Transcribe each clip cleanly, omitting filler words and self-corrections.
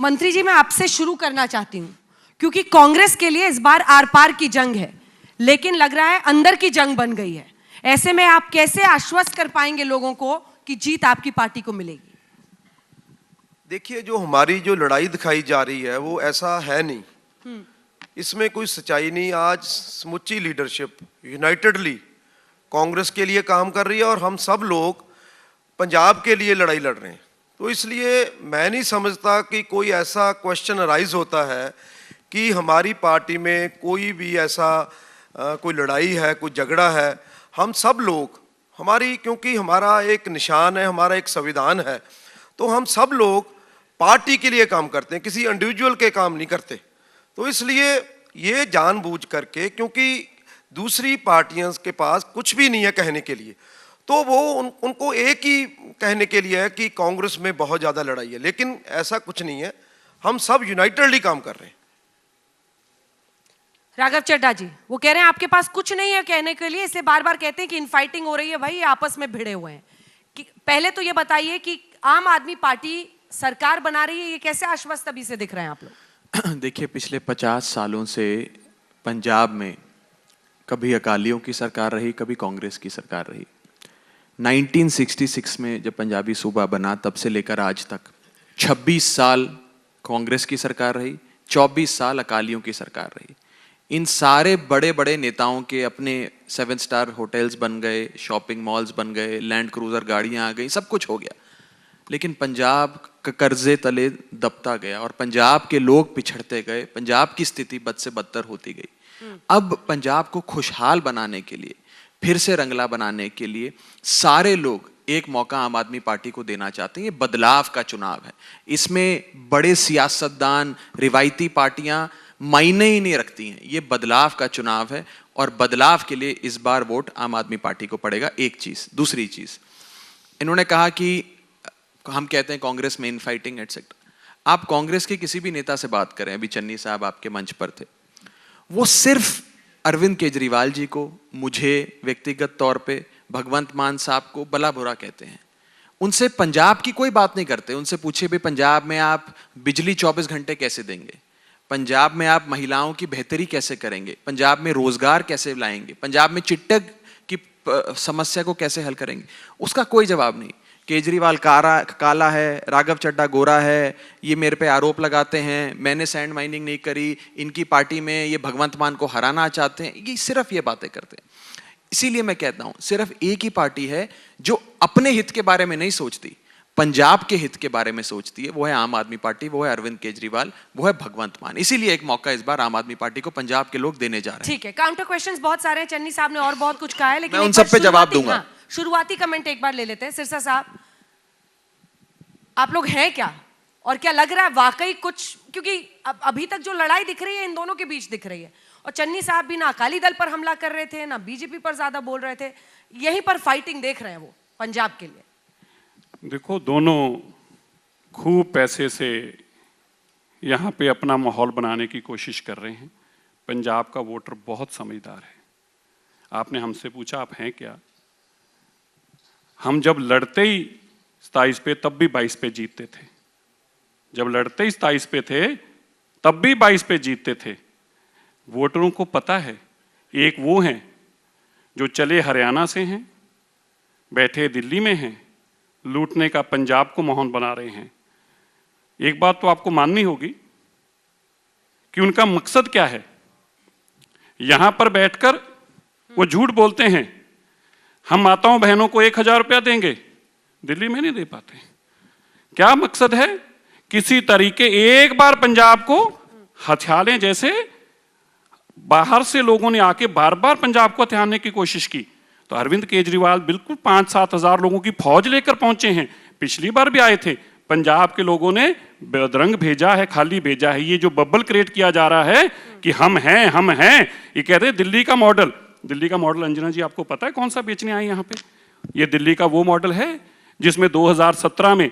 मंत्री जी, मैं आपसे शुरू करना चाहती हूं, क्योंकि कांग्रेस के लिए इस बार आर पार की जंग है, लेकिन लग रहा है अंदर की जंग बन गई है। ऐसे में आप कैसे आश्वस्त कर पाएंगे लोगों को कि जीत आपकी पार्टी को मिलेगी? देखिए, जो हमारी जो लड़ाई दिखाई जा रही है वो ऐसा है नहीं, इसमें कोई सच्चाई नहीं। आज समुच्ची लीडरशिप यूनाइटेडली कांग्रेस के लिए काम कर रही है और हम सब लोग पंजाब के लिए लड़ाई लड़ रहे हैं। तो इसलिए मैं नहीं समझता कि कोई ऐसा क्वेश्चन अराइज होता है कि हमारी पार्टी में कोई भी ऐसा कोई लड़ाई है, कोई झगड़ा है। हम सब लोग क्योंकि हमारा एक निशान है, हमारा एक संविधान है, तो हम सब लोग पार्टी के लिए काम करते हैं, किसी इंडिविजुअल के काम नहीं करते। तो इसलिए ये जानबूझ करके, क्योंकि दूसरी पार्टियों के पास कुछ भी नहीं है कहने के लिए, तो वो उनको एक ही कहने के लिए है कि कांग्रेस में बहुत ज़्यादा लड़ाई है, लेकिन ऐसा कुछ नहीं है। हम सब यूनाइटेडली काम कर रहे हैं। राघव चड्ढा जी, वो कह रहे हैं आपके पास कुछ नहीं है कहने के लिए, इसलिए बार बार कहते हैं कि इनफाइटिंग हो रही है। भाई, आपस में भिड़े हुए हैं। कि पहले तो ये बताइए कि आम आदमी पार्टी सरकार बना रही है, ये कैसे आश्वस्त अभी से दिख रहे हैं आप लोग? देखिए, पिछले 50 सालों से पंजाब में कभी अकालियों की सरकार रही, कभी कांग्रेस की सरकार रही। 1966 में जब पंजाबी सूबा बना, तब से लेकर आज तक 26 साल कांग्रेस की सरकार रही, 24 साल अकालियों की सरकार रही। इन सारे बड़े बड़े नेताओं के अपने 7 स्टार होटल्स बन गए, शॉपिंग मॉल्स बन गए, लैंड क्रूजर गाड़ियां आ गई, सब कुछ हो गया, लेकिन पंजाब का कर्जे तले दबता गया और पंजाब के लोग पिछड़ते गए। पंजाब की स्थिति बद से बदतर होती गई। अब पंजाब को खुशहाल बनाने के लिए, फिर से रंगला बनाने के लिए सारे लोग एक मौका आम आदमी पार्टी को देना चाहते हैं। ये बदलाव का चुनाव है, इसमें बड़े सियासतदान, रिवायती पार्टियां मायने ही नहीं रखती हैं। ये बदलाव का चुनाव है और बदलाव के लिए इस बार वोट आम आदमी पार्टी को पड़ेगा। एक चीज। दूसरी चीज, इन्होंने कहा कि हम कहते हैं कांग्रेस में इनफाइटिंग एटसेट्रा। आप कांग्रेस के किसी भी नेता से बात करें, अभी चन्नी साहब आपके मंच पर थे, वो सिर्फ अरविंद केजरीवाल जी को, मुझे व्यक्तिगत तौर पे, भगवंत मान साहब को भला बुरा कहते हैं। उनसे पंजाब की कोई बात नहीं करते। उनसे पूछिए भी पंजाब में आप बिजली 24 घंटे कैसे देंगे, पंजाब में आप महिलाओं की बेहतरी कैसे करेंगे, पंजाब में रोजगार कैसे लाएंगे, पंजाब में चिट्टे की समस्या को कैसे हल करेंगे, उसका कोई जवाब नहीं। केजरीवाल काला है, राघव चड्ढा गोरा है, ये मेरे पे आरोप लगाते हैं, मैंने सैंड माइनिंग नहीं करी, इनकी पार्टी में ये भगवंत मान को हराना चाहते हैं, ये सिर्फ ये बातें करते हैं। इसीलिए मैं कहता हूं, सिर्फ एक ही पार्टी है जो अपने हित के बारे में नहीं सोचती, पंजाब के हित के बारे में सोचती है, वो है आम आदमी पार्टी, वो है अरविंद केजरीवाल, वो है भगवंत मान। इसीलिए एक मौका इस बार आम आदमी पार्टी को पंजाब के लोग देने जा रहे हैं। ठीक है, काउंटर क्वेश्चंस बहुत सारे हैं, चन्नी साहब ने और बहुत कुछ कहा है, लेकिन मैं उन सब पे जवाब दूंगा। हाँ, शुरुआती कमेंट एक बार ले लेते हैं। सिरसा साहब, आप लोग हैं क्या, और क्या लग रहा है वाकई कुछ, क्योंकि अभी तक जो लड़ाई दिख रही है इन दोनों के बीच दिख रही है, और चन्नी साहब भी ना अकाली दल पर हमला कर रहे थे, ना बीजेपी पर ज्यादा बोल रहे थे, यहीं पर फाइटिंग देख रहे हैं वो पंजाब के लिए। देखो, दोनों खूब पैसे से यहाँ पे अपना माहौल बनाने की कोशिश कर रहे हैं। पंजाब का वोटर बहुत समझदार है। आपने हमसे पूछा आप हैं क्या, हम जब लड़ते ही 27 पे तब भी 22 पे जीतते थे, जब लड़ते ही 27 पे थे तब भी 22 पे जीतते थे। वोटरों को पता है, एक वो हैं जो चले हरियाणा से हैं, बैठे दिल्ली में हैं, लूटने का पंजाब को माहौल बना रहे हैं। एक बात तो आपको माननी होगी कि उनका मकसद क्या है। यहां पर बैठकर वो झूठ बोलते हैं, हम माताओं बहनों को 1000 रुपया देंगे, दिल्ली में नहीं दे पाते। क्या मकसद है? किसी तरीके एक बार पंजाब को हथिया लें, जैसे बाहर से लोगों ने आके बार बार पंजाब को हथियाने की कोशिश की। तो अरविंद केजरीवाल बिल्कुल 5-7 हजार लोगों की फौज लेकर पहुंचे हैं। पिछली बार भी आए थे, पंजाब के लोगों ने बदरंग भेजा है, खाली भेजा है। ये जो बबल क्रिएट किया जा रहा है कि हम हैं, ये कहते हैं दिल्ली का मॉडल। दिल्ली का मॉडल, अंजना जी आपको पता है कौन सा बेचने आए यहाँ पे? ये दिल्ली का वो मॉडल है जिसमें 2017 में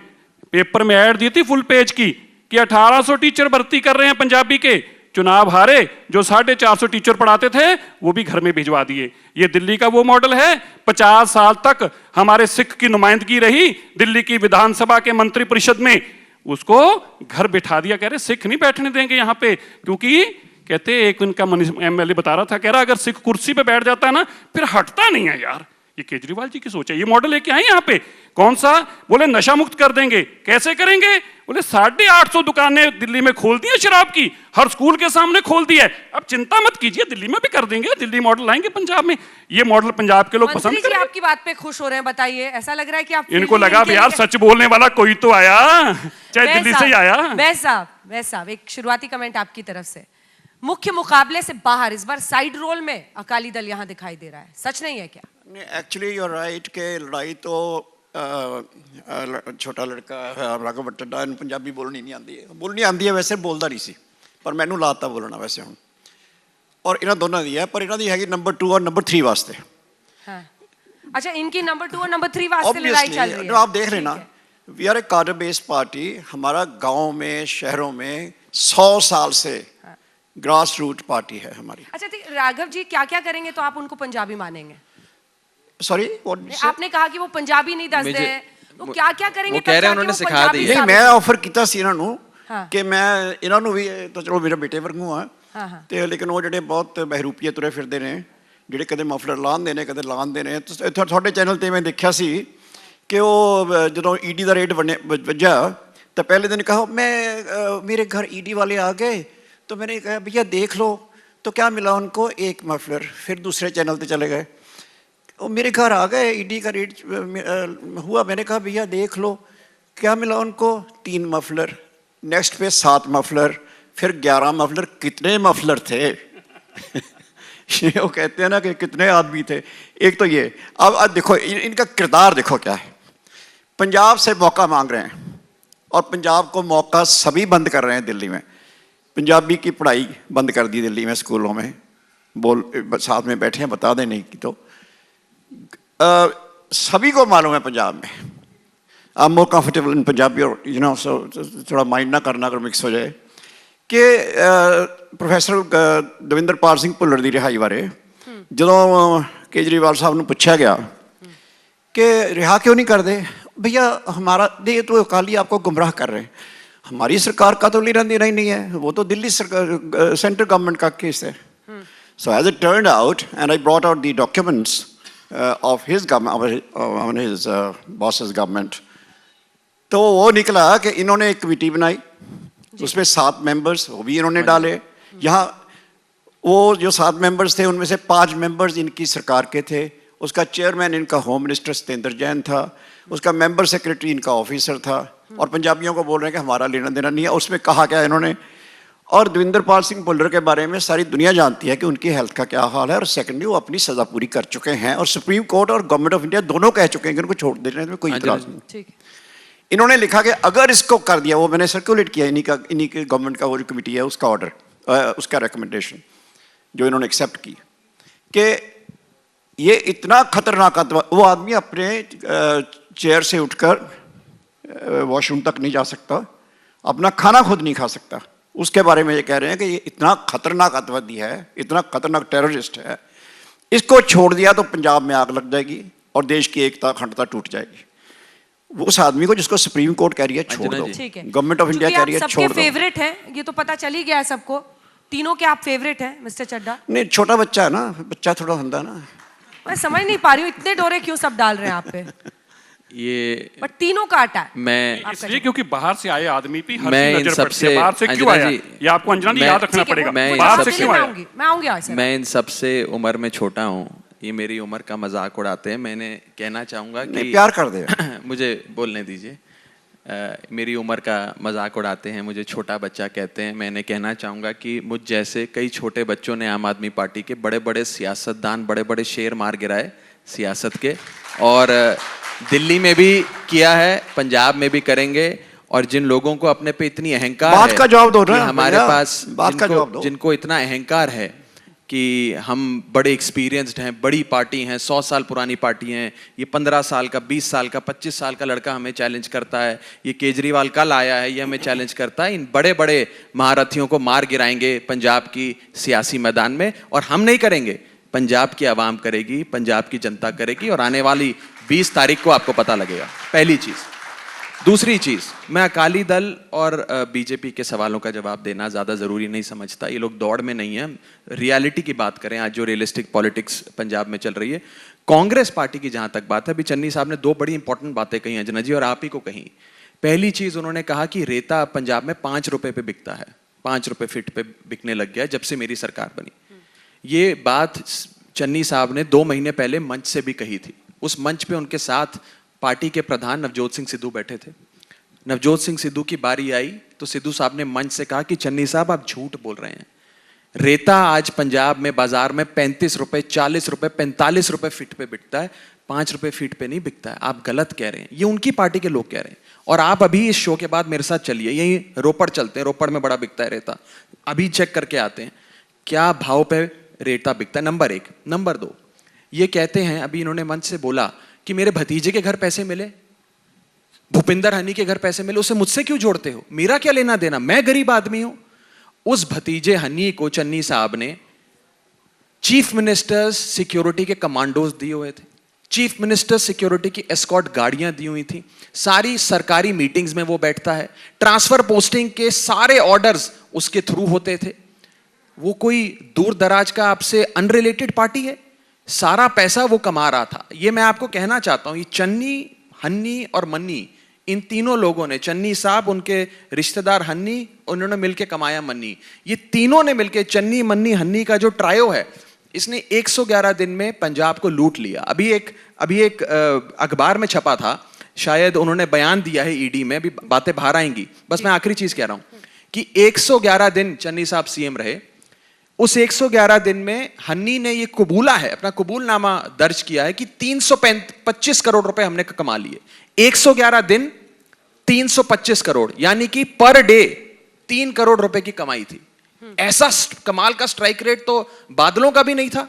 पेपर में ऐड दी थी फुल पेज की कि 1800 टीचर भर्ती कर रहे हैं पंजाबी के। चुनाव हारे, जो 450 टीचर पढ़ाते थे वो भी घर में भिजवा दिए। ये दिल्ली का वो मॉडल है। 50 साल तक हमारे सिख की नुमाइंदगी रही दिल्ली की विधानसभा के मंत्री परिषद में। उसको घर बिठा दिया, कह रहे सिख नहीं बैठने देंगे यहाँ पे, क्योंकि कहते एक उनका एमएलए बता रहा था, कह रहा अगर सिख कुर्सी पे बैठ जाता है ना फिर हटता नहीं है यार। ये केजरीवाल जी की सोच है, ये मॉडल लेके आए यहाँ पे। कौन सा? बोले नशा मुक्त कर देंगे। कैसे करेंगे? बोले 850 दुकानें दिल्ली में खोल दी है शराब की, हर स्कूल के सामने खोल दी है। अब चिंता मत कीजिए, दिल्ली में भी कर देंगे, दिल्ली मॉडल लाएंगे पंजाब में। ये मॉडल पंजाब के लोग पसंद मंत्री जी करेंगे। आपकी बात पे खुश हो रहे हैं, बताइए। ऐसा लग रहा है कि आप इनको लगा भी यार सच बोलने वाला कोई तो आया, चाहे दिल्ली से ही आया। वैस साहब एक शुरुआती कमेंट आपकी तरफ से। मुख्य मुकाबले से बाहर इस बार साइड रोल में अकाली दल यहाँ दिखाई दे रहा है, सच नहीं है क्या? एक्चुअली यू आर राइट के लड़ाई तो छोटा लड़का राघव बट्टड़ा इन पंजाबी बोलनी नहीं आती है वैसे बोलता नहीं सी, पर मैनू लाता बोलना वैसे हूँ। और इन्हों दोनों की है, पर इन्हों की हैगी नंबर 2 और नंबर 3 वास्ते। हाँ। अच्छा, इनकी नंबर 2 और नंबर 3 वास्ते लड़ाई चल रही है। आप देख रहे ना, वी आर ए कार्डर बेस्ड पार्टी। हमारा गाँव में शहरों में 100 साल से ग्रास रूट पार्टी है हमारी। अच्छा, राघव जी क्या क्या करेंगे तो आप उनको पंजाबी मानेंगे? सॉरी, आपने कहा कि वो पंजाबी नहीं दसते हैं, तो क्या क्या करेंगे? वो कह रहे हैं उन्होंने सिखा दी। नहीं, मैं ऑफर किया सी इन्हों नूं कि मैं इन्हों नूं भी तो चलो मेरे बेटे वांगू हाँ ते, लेकिन वो ਜਿਹੜੇ बहुत ਬਹਿਰੂਪੀਏ ਤੁਰੇ ਫਿਰਦੇ ਨੇ, ਜਿਹੜੇ ਕਦੇ ਮਫਲਰ ਲਾਉਂਦੇ ਨੇ ਕਦੇ ਲਾਉਂਦੇ ਨੇ। ਤੁਹਾਡੇ ਚੈਨਲ ਤੇ ਮੈਂ ਦੇਖਿਆ ਸੀ ਕਿ ਉਹ ਜਦੋਂ ईडी ਦਾ ਰੇਟ ਵੱਜਾ तो पहले दिन कहा मैं मेरे घर ईडी वाले आ गए, तो मैंने कहा भैया देख लो, तो क्या मिला उनको? एक मफलर। फिर दूसरे चैनल पे चले गए, वो मेरे घर आ गए, ईडी का रेट हुआ, मैंने कहा भैया देख लो, क्या मिला उनको? 3 मफलर। नेक्स्ट पे 7 मफलर, फिर 11 मफलर। कितने मफलर थे? वो कहते हैं ना कि कितने आदमी थे। एक तो ये, अब देखो इनका किरदार देखो क्या है। पंजाब से मौका मांग रहे हैं और पंजाब को मौका सभी बंद कर रहे हैं। दिल्ली में पंजाबी की पढ़ाई बंद कर दी दिल्ली में स्कूलों में, बोल साथ में बैठे हैं, बता दें नहीं कि तो सभी को मालूम है पंजाब में। आप मोर कंफर्टेबल इन पंजाबी और यू नो, सो थोड़ा माइंड ना करना अगर मिक्स हो जाए कि प्रोफैसर दविंदरपाल सिंह भुल्लर की रिहाई बारे ਜਦੋਂ केजरीवाल साहब ਨੂੰ पूछा गया कि रिहा क्यों नहीं कर दे, भैया हमारा दे तो अकाली आपको गुमराह कर रहे हैं, हमारी सरकार का तो लेना देना ही नहीं है, वो तो दिल्ली सरकार सेंट्रल गवर्नमेंट का केस है। So as it turned out and I brought out the documents of his government, his bosses government, तो वो निकला कि इन्होंने एक कमेटी बनाई, उसमें 7 मेंबर्स वो भी इन्होंने डाले। यहाँ वो जो 7 मेंबर्स थे उनमें से 5 मेंबर्स इनकी सरकार के थे। उसका चेयरमैन इनका होम मिनिस्टर सत्येंद्र जैन था, उसका मेंबर सेक्रेटरी इनका ऑफिसर था, और पंजाबियों को बोल रहे हैं कि हमारा लेना देना नहीं है। उसमें कहा क्या इन्होंने, और दविंदरपाल सिंह भुल्लर के बारे में सारी दुनिया जानती है कि उनकी हेल्थ का क्या हाल है, और सेकेंडली वो अपनी सज़ा पूरी कर चुके हैं, और सुप्रीम कोर्ट और गवर्नमेंट ऑफ इंडिया दोनों कह चुके हैं कि उनको छोड़ देने में कोई इतराज़ नहीं। इन्होंने लिखा कि अगर इसको कर दिया, वो मैंने सर्कुलेट किया इन्हीं के गवर्नमेंट का वो जो कमेटी है उसका ऑर्डर, उसका रिकमेंडेशन जो इन्होंने एक्सेप्ट की, कि ये इतना खतरनाक वो आदमी अपने चेयर से उठकर वॉशरूम तक नहीं जा सकता, अपना खाना खुद नहीं खा सकता। उसके बारे में ये कह रहे हैं कि ये इतना खतरनाक आतंकवादी है, इतना खतरनाक टेररिस्ट है, इसको छोड़ दिया तो पंजाब में आग लग जाएगी और देश की एकता अखंडता टूट जाएगी। वो उस आदमी को जिसको सुप्रीम कोर्ट कह रही है छोड़ दो, गवर्नमेंट ऑफ इंडिया कह रही है छोड़ दो। फेवरेट है ये तो पता चल ही गया है सबको, तीनों के आप फेवरेट हैं मिस्टर चड्ढा? नहीं, छोटा बच्चा है ना, बच्चा थोड़ा होता ना। मैं समझ नहीं पा रही हूँ इतने डोरे क्यों सब डाल रहे हैं आप पे। ये बट तीनों का आटा है। मैं इसलिए क्योंकि बाहर से आए आदमी पे हर मैं नजर इन पड़ती है, बाहर से क्यों आया ये आपको अंजना जी याद रखना पड़ेगा। बाहर से क्यों आया? मैं आऊंगी ऐसे। मैं इन सबसे उम्र में छोटा हूँ, ये मेरी उम्र का मजाक उड़ाते हैं। मैंने कहना चाहूँगा कि प्यार कर दे मुझे बोलने दीजिए। मेरी उम्र का मजाक उड़ाते हैं, मुझे छोटा बच्चा कहते हैं। मैंने कहना चाहूँगा कि मुझ जैसे कई छोटे बच्चों ने आम आदमी पार्टी के बड़े बड़े सियासतदान, बड़े बड़े शेर मार गिराए सियासत के, और दिल्ली में भी किया है, पंजाब में भी करेंगे। और जिन लोगों को अपने पे इतनी अहंकार बात है का जवाब दो ना, हमारे पास बात का जवाब दो, जिनको इतना अहंकार है कि हम बड़े एक्सपीरियंस्ड हैं, बड़ी पार्टी हैं, 100 साल पुरानी पार्टी हैं, ये 15 साल का, 20 साल का, 25 साल का लड़का हमें चैलेंज करता है, ये केजरीवाल कल आया है, ये हमें चैलेंज करता है, इन बड़े बड़े महारथियों को मार गिराएंगे पंजाब की सियासी मैदान में। और हम नहीं करेंगे, पंजाब की आवाम करेगी, पंजाब की जनता करेगी, और आने वाली 20 तारीख को आपको पता लगेगा। पहली चीज़। दूसरी चीज, मैं अकाली दल और बीजेपी के सवालों का जवाब देना ज्यादा जरूरी नहीं समझता। ये लोग दौड़ में नहीं है। रियलिटी की बात करें, आज जो रियलिस्टिक पॉलिटिक्स पंजाब में चल रही है, कांग्रेस पार्टी की जहां तक बात है, अभी चन्नी साहब ने दो बड़ी इंपॉर्टेंट बातें कही अंजना जी, और आप ही को कही। पहली चीज उन्होंने कहा कि रेता पंजाब में 5 रुपए पे बिकता है, 5 रुपए फीट पे बिकने लग गया जब से मेरी सरकार बनी। ये बात चन्नी साहब ने 2 महीने पहले मंच से भी कही थी। उस मंच पे उनके साथ पार्टी के प्रधान नवजोत सिंह सिद्धू बैठे थे। नवजोत सिंह सिद्धू की बारी आई तो सिद्धू साहब ने मंच से कहा कि चन्नी साहब आप झूठ बोल रहे हैं। रेता आज पंजाब में बाजार में 35 रुपए, 40 रुपए, 45 रुपए फीट पे बिकता है, 5 रुपए फीट पे नहीं बिकता है। आप गलत कह रहे हैं, ये उनकी पार्टी के लोग कह रहे हैं। और आप अभी इस शो के बाद मेरे साथ चलिए, यही रोपड़ चलते हैं, रोपड़ में बड़ा बिकता है रेता, अभी चेक करके आते हैं क्या भाव पे रेता बिकता है। नंबर 1। नंबर 2, ये कहते हैं, अभी इन्होंने मंच से बोला कि मेरे भतीजे के घर पैसे मिले, भूपिंदर हनी के घर पैसे मिले, उसे मुझसे क्यों जोड़ते हो? मेरा क्या लेना देना, मैं गरीब आदमी हूं। उस भतीजे हनी को चन्नी साहब ने चीफ मिनिस्टर्स सिक्योरिटी के कमांडोज दिए हुए थे, चीफ मिनिस्टर सिक्योरिटी की एस्कॉर्ट गाड़ियां दी हुई थी, सारी सरकारी मीटिंग्स में वो बैठता है, ट्रांसफर पोस्टिंग के सारे ऑर्डर्स उसके थ्रू होते थे। वो कोई दूर दराज का आपसे अनरिलेटेड पार्टी है, सारा पैसा वो कमा रहा था। ये मैं आपको कहना चाहता हूं, ये चन्नी, हन्नी और मन्नी, इन तीनों लोगों ने, चन्नी साहब, उनके रिश्तेदार हन्नी, उन्होंने मिलकर कमाया मन्नी। ये तीनों ने मिलकर, चन्नी, मन्नी, हन्नी का जो ट्रायो है, इसने 111 दिन में पंजाब को लूट लिया। अभी एक अखबार में छपा था, शायद उन्होंने बयान दिया है ईडी में, अभी बातें बाहर आएंगी। बस मैं आखिरी चीज कह रहा हूं कि 111 दिन चन्नी साहब सीएम रहे। उस 111 दिन में हन्नी ने ये कबूला है, अपना कबूलनामा दर्ज किया है कि 325 करोड़ रुपए हमने कमा लिए। 111 दिन 325 करोड़, यानी कि पर डे 3 करोड़ रुपए की कमाई थी। ऐसा कमाल का स्ट्राइक रेट तो बादलों का भी नहीं था।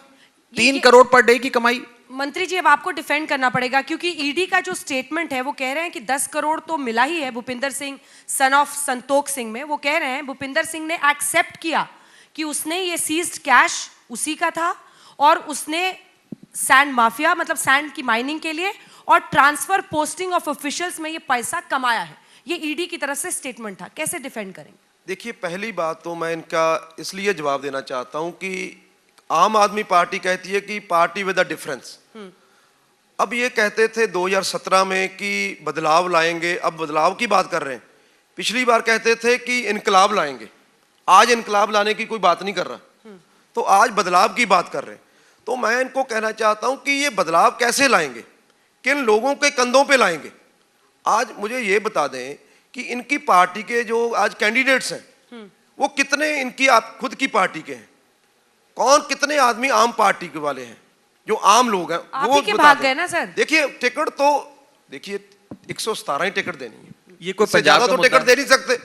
3 करोड़ पर डे की कमाई। मंत्री जी, अब आपको डिफेंड करना पड़ेगा, क्योंकि ईडी का जो स्टेटमेंट है वो कह रहे हैं कि 10 करोड़ तो मिला ही है भूपिंदर सिंह सन ऑफ संतोख सिंह में। वो कह रहे हैं भूपिंदर सिंह ने एक्सेप्ट किया कि उसने ये सीज्ड कैश उसी का था और उसने सैंड माफिया, मतलब सैंड की माइनिंग के लिए और ट्रांसफर पोस्टिंग ऑफ ऑफिशियल्स में ये पैसा कमाया है। ये ईडी की तरफ से स्टेटमेंट था, कैसे डिफेंड करेंगे? देखिए, पहली बात तो मैं इनका इसलिए जवाब देना चाहता हूं कि आम आदमी पार्टी कहती है कि पार्टी विद अ डिफरेंस। अब ये कहते थे 2017 में कि बदलाव लाएंगे, अब बदलाव की बात कर रहे हैं। पिछली बार कहते थे कि इनकलाब लाएंगे, आज इनकलाब लाने की कोई बात नहीं कर रहा, तो आज बदलाव की बात कर रहे हैं। तो मैं इनको कहना चाहता हूं कि ये बदलाव कैसे लाएंगे, किन लोगों के कंधों पे लाएंगे। आज मुझे ये बता दें कि इनकी पार्टी के जो आज कैंडिडेट्स हैं वो कितने इनकी आप खुद की पार्टी के हैं, कौन कितने आदमी आम पार्टी के वाले हैं, जो आम लोग हैं आप वो ही के बता भाग दें। गए ना सर। देखिए, टिकट तो देखिए 117 ही टिकट देनी है, ये कोई इससे पंजाब ज्यादा का तो मुद्दा टिकट दे नहीं सकते।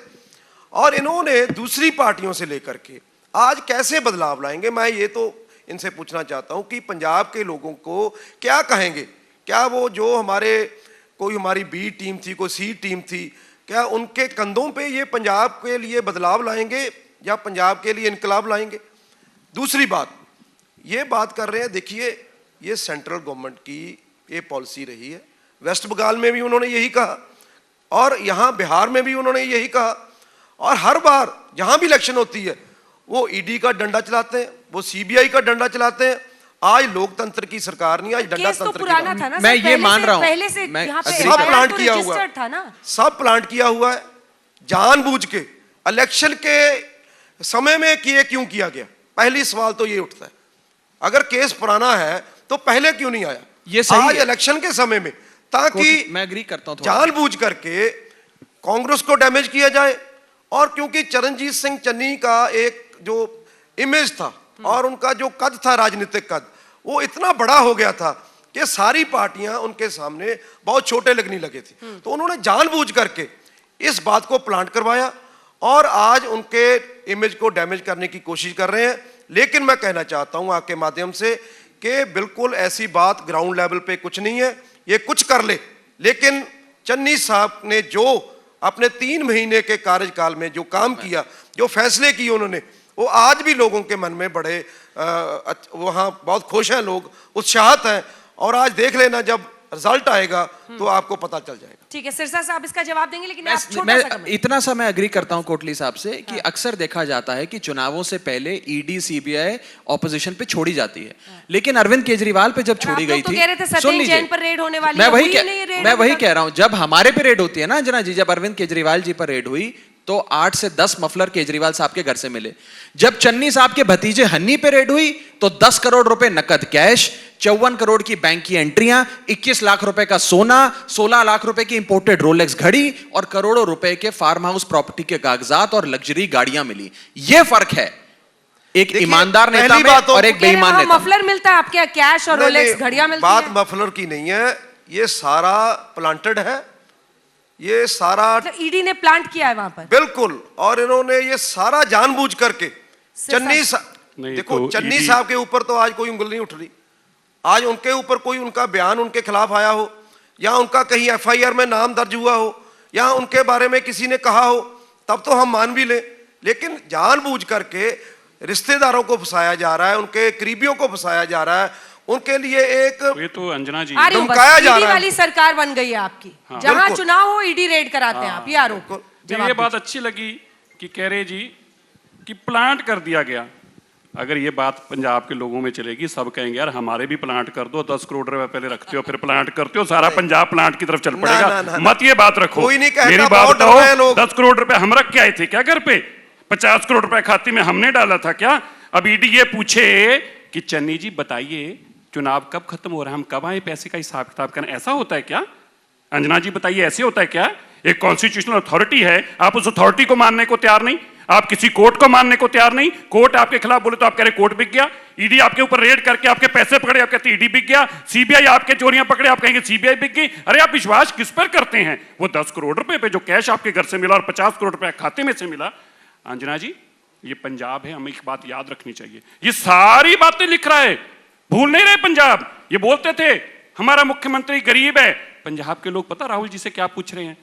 और इन्होंने दूसरी पार्टियों से लेकर के आज कैसे बदलाव लाएंगे, मैं ये तो इनसे पूछना चाहता हूं कि पंजाब के लोगों को क्या कहेंगे। क्या वो जो कोई हमारी बी टीम थी, कोई सी टीम थी, क्या उनके कंधों पे ये पंजाब के लिए बदलाव लाएंगे या पंजाब के लिए इनकलाब लाएंगे? दूसरी बात, ये बात कर रहे हैं, देखिए ये सेंट्रल गवर्नमेंट की ये पॉलिसी रही है। वेस्ट बंगाल में भी उन्होंने यही कहा और यहाँ बिहार में भी उन्होंने यही कहा, और हर बार जहां भी इलेक्शन होती है वो ईडी का डंडा चलाते हैं, वो सीबीआई का डंडा चलाते हैं। आज लोकतंत्र की सरकार नहीं, आज डंडा केस तो तंत्र की पुराना बात। था ना मैं सर, ये मान रहा हूं, पहले से मैं यहाँ पे agree सब FIR प्लांट तो किया हुआ registered है, था ना। सब प्लांट किया हुआ है, जानबूझ के इलेक्शन के समय में क्यों किया गया? पहली सवाल तो ये उठता है, अगर केस पुराना है तो पहले क्यों नहीं आया? ये सही आज है। इलेक्शन के समय में, ताकि मैं एग्री करता हूं थोड़ा। जानबूझ करके कांग्रेस को डैमेज किया जाए। और क्योंकि चरणजीत सिंह चन्नी का एक जो इमेज था और उनका जो कद था, राजनीतिक कद, वो इतना बड़ा हो गया था कि सारी पार्टियां उनके सामने बहुत छोटे लगने लगे थे। तो उन्होंने जानबूझ करके इस बात को प्लांट करवाया और आज उनके इमेज को डैमेज करने की कोशिश कर रहे हैं। लेकिन मैं कहना चाहता हूं आपके माध्यम से कि बिल्कुल ऐसी बात ग्राउंड लेवल पे कुछ नहीं है। ये कुछ कर ले, लेकिन चन्नी साहब ने जो अपने 3 महीने के कार्यकाल में जो काम किया, जो फैसले किए उन्होंने, वो आज भी लोगों के मन में बड़े वहाँ बहुत खुश हैं लोग, उत्साहित हैं। और आज देख लेना, जब रिजल्ट आएगा तो आपको पता चल जाएगा। ठीक है, सिरसा साहब इसका जवाब देंगे, लेकिन आप छोटा सा मैं comment। इतना सा मैं अग्री करता हूं कोटली साहब से कि अक्सर देखा जाता है कि चुनावों से पहले ईडी सीबीआई ऑपोजिशन पे छोड़ी जाती है, लेकिन अरविंद केजरीवाल पे जब छोड़ी गई तो थी, कह रहे थे सुन सत्येंद्र लीजिए, जैन पर रेड होने वाली मैं है, वही हुई नहीं रेड मैं अभी वही तक। कह रहा हूं, जब हमारे पे रेड होती है ना अंजना जी, जब अरविंद केजरीवाल जी पर रेड हुई तो 8 से 10 मफलर केजरीवाल साहब के घर से मिले। जब चन्नी साहब के भतीजे हन्नी पे रेड हुई तो 10 करोड़ रुपए नकद कैश, 54 करोड़ की बैंक की एंट्रियां, 21 लाख रुपए का सोना, 16 लाख रुपए की इंपोर्टेड रोलेक्स घड़ी और करोड़ों रुपए के फार्म हाउस प्रॉपर्टी के कागजात और लग्जरी गाड़ियां मिली। यह फर्क है एक देखिए, ईमानदार नेता पहली में बात तो और एक कह रहे हैं, बेईमान वहाँ नेता में। मफलर मिलता है आपके यहाँ, कैश और नहीं, रोलेक्स नहीं, घड़ियां मिलती बात है। मफलर की नहीं है, ये सारा प्लांटेड है, ये सारा मतलब ईडी ने प्लांट किया है वहां पर। बिल्कुल, और इन्होंने ये सारा जानबूझ करके चन्नी नहीं, देखो तो चन्नी ED साहब के ऊपर तो आज कोई उंगली नहीं उठ रही। आज उनके ऊपर कोई उनका बयान उनके खिलाफ आया हो, या उनका कहीं एफआईआर में नाम दर्ज हुआ हो, या उनके बारे में किसी ने कहा हो, तब तो हम मान भी लें, लेकिन जानबूझ करके रिश्तेदारों को फंसाया जा रहा है, उनके करीबियों को फंसाया जा रहा है, उनके लिए एक ये तो अंजना जी आ रही हूँ बस, धमकाया जा ईडी रहा है। वाली सरकार बन गई है आपकी, जहां बिल्कुल। चुनाव हो ईडी रेड कराते हैं आप, ये आरोप। तो ये बात अच्छी लगी कि कह रहे जी कि प्लांट कर दिया गया। अगर ये बात पंजाब के लोगों में चलेगी, सब कहेंगे यार हमारे भी प्लांट कर दो, 10 करोड़ रुपए पहले रखते हो फिर प्लांट करते हो, सारा पंजाब प्लांट की तरफ चल पड़ेगा। ना, ना, मत ये बात रखो, कोई नहीं कहता, मेरी बात बहुत डर रहे हैं बताओ, लोग। 10 करोड़ रुपए हम रख के आए थे क्या घर पे? 50 करोड़ रुपए खाते में हमने डाला था क्या? अब ईडी ये पूछे कि चन्नी जी बताइए चुनाव कब खत्म हो रहा है, हम कब आए पैसे का हिसाब किताब करना, ऐसा होता है क्या? अंजना जी बताइए, ऐसे होता है क्या? एक कॉन्स्टिट्यूशनल अथॉरिटी है, आप उस अथॉरिटी को मानने को तैयार नहीं, आप किसी कोर्ट को मानने को तैयार नहीं। कोर्ट आपके खिलाफ बोले तो आप कह रहे कोर्ट बिक गया, ईडी आपके ऊपर रेड करके आपके पैसे पकड़े, आप कहते ईडी बिक गया, सीबीआई आपके चोरियां पकड़े, आप कहेंगे सीबीआई बिक गई। अरे आप विश्वास किस पर करते हैं? वो 10 करोड़ रुपए पे जो कैश आपके घर से मिला और 50 करोड़ रुपए खाते में से मिला। अंजना जी ये पंजाब है, हमें एक बात याद रखनी चाहिए, ये सारी बातें लिख रहा है, भूल नहीं रहे पंजाब। ये बोलते थे हमारा मुख्यमंत्री गरीब है, पंजाब के लोग पता राहुल जी से क्या पूछ रहे हैं?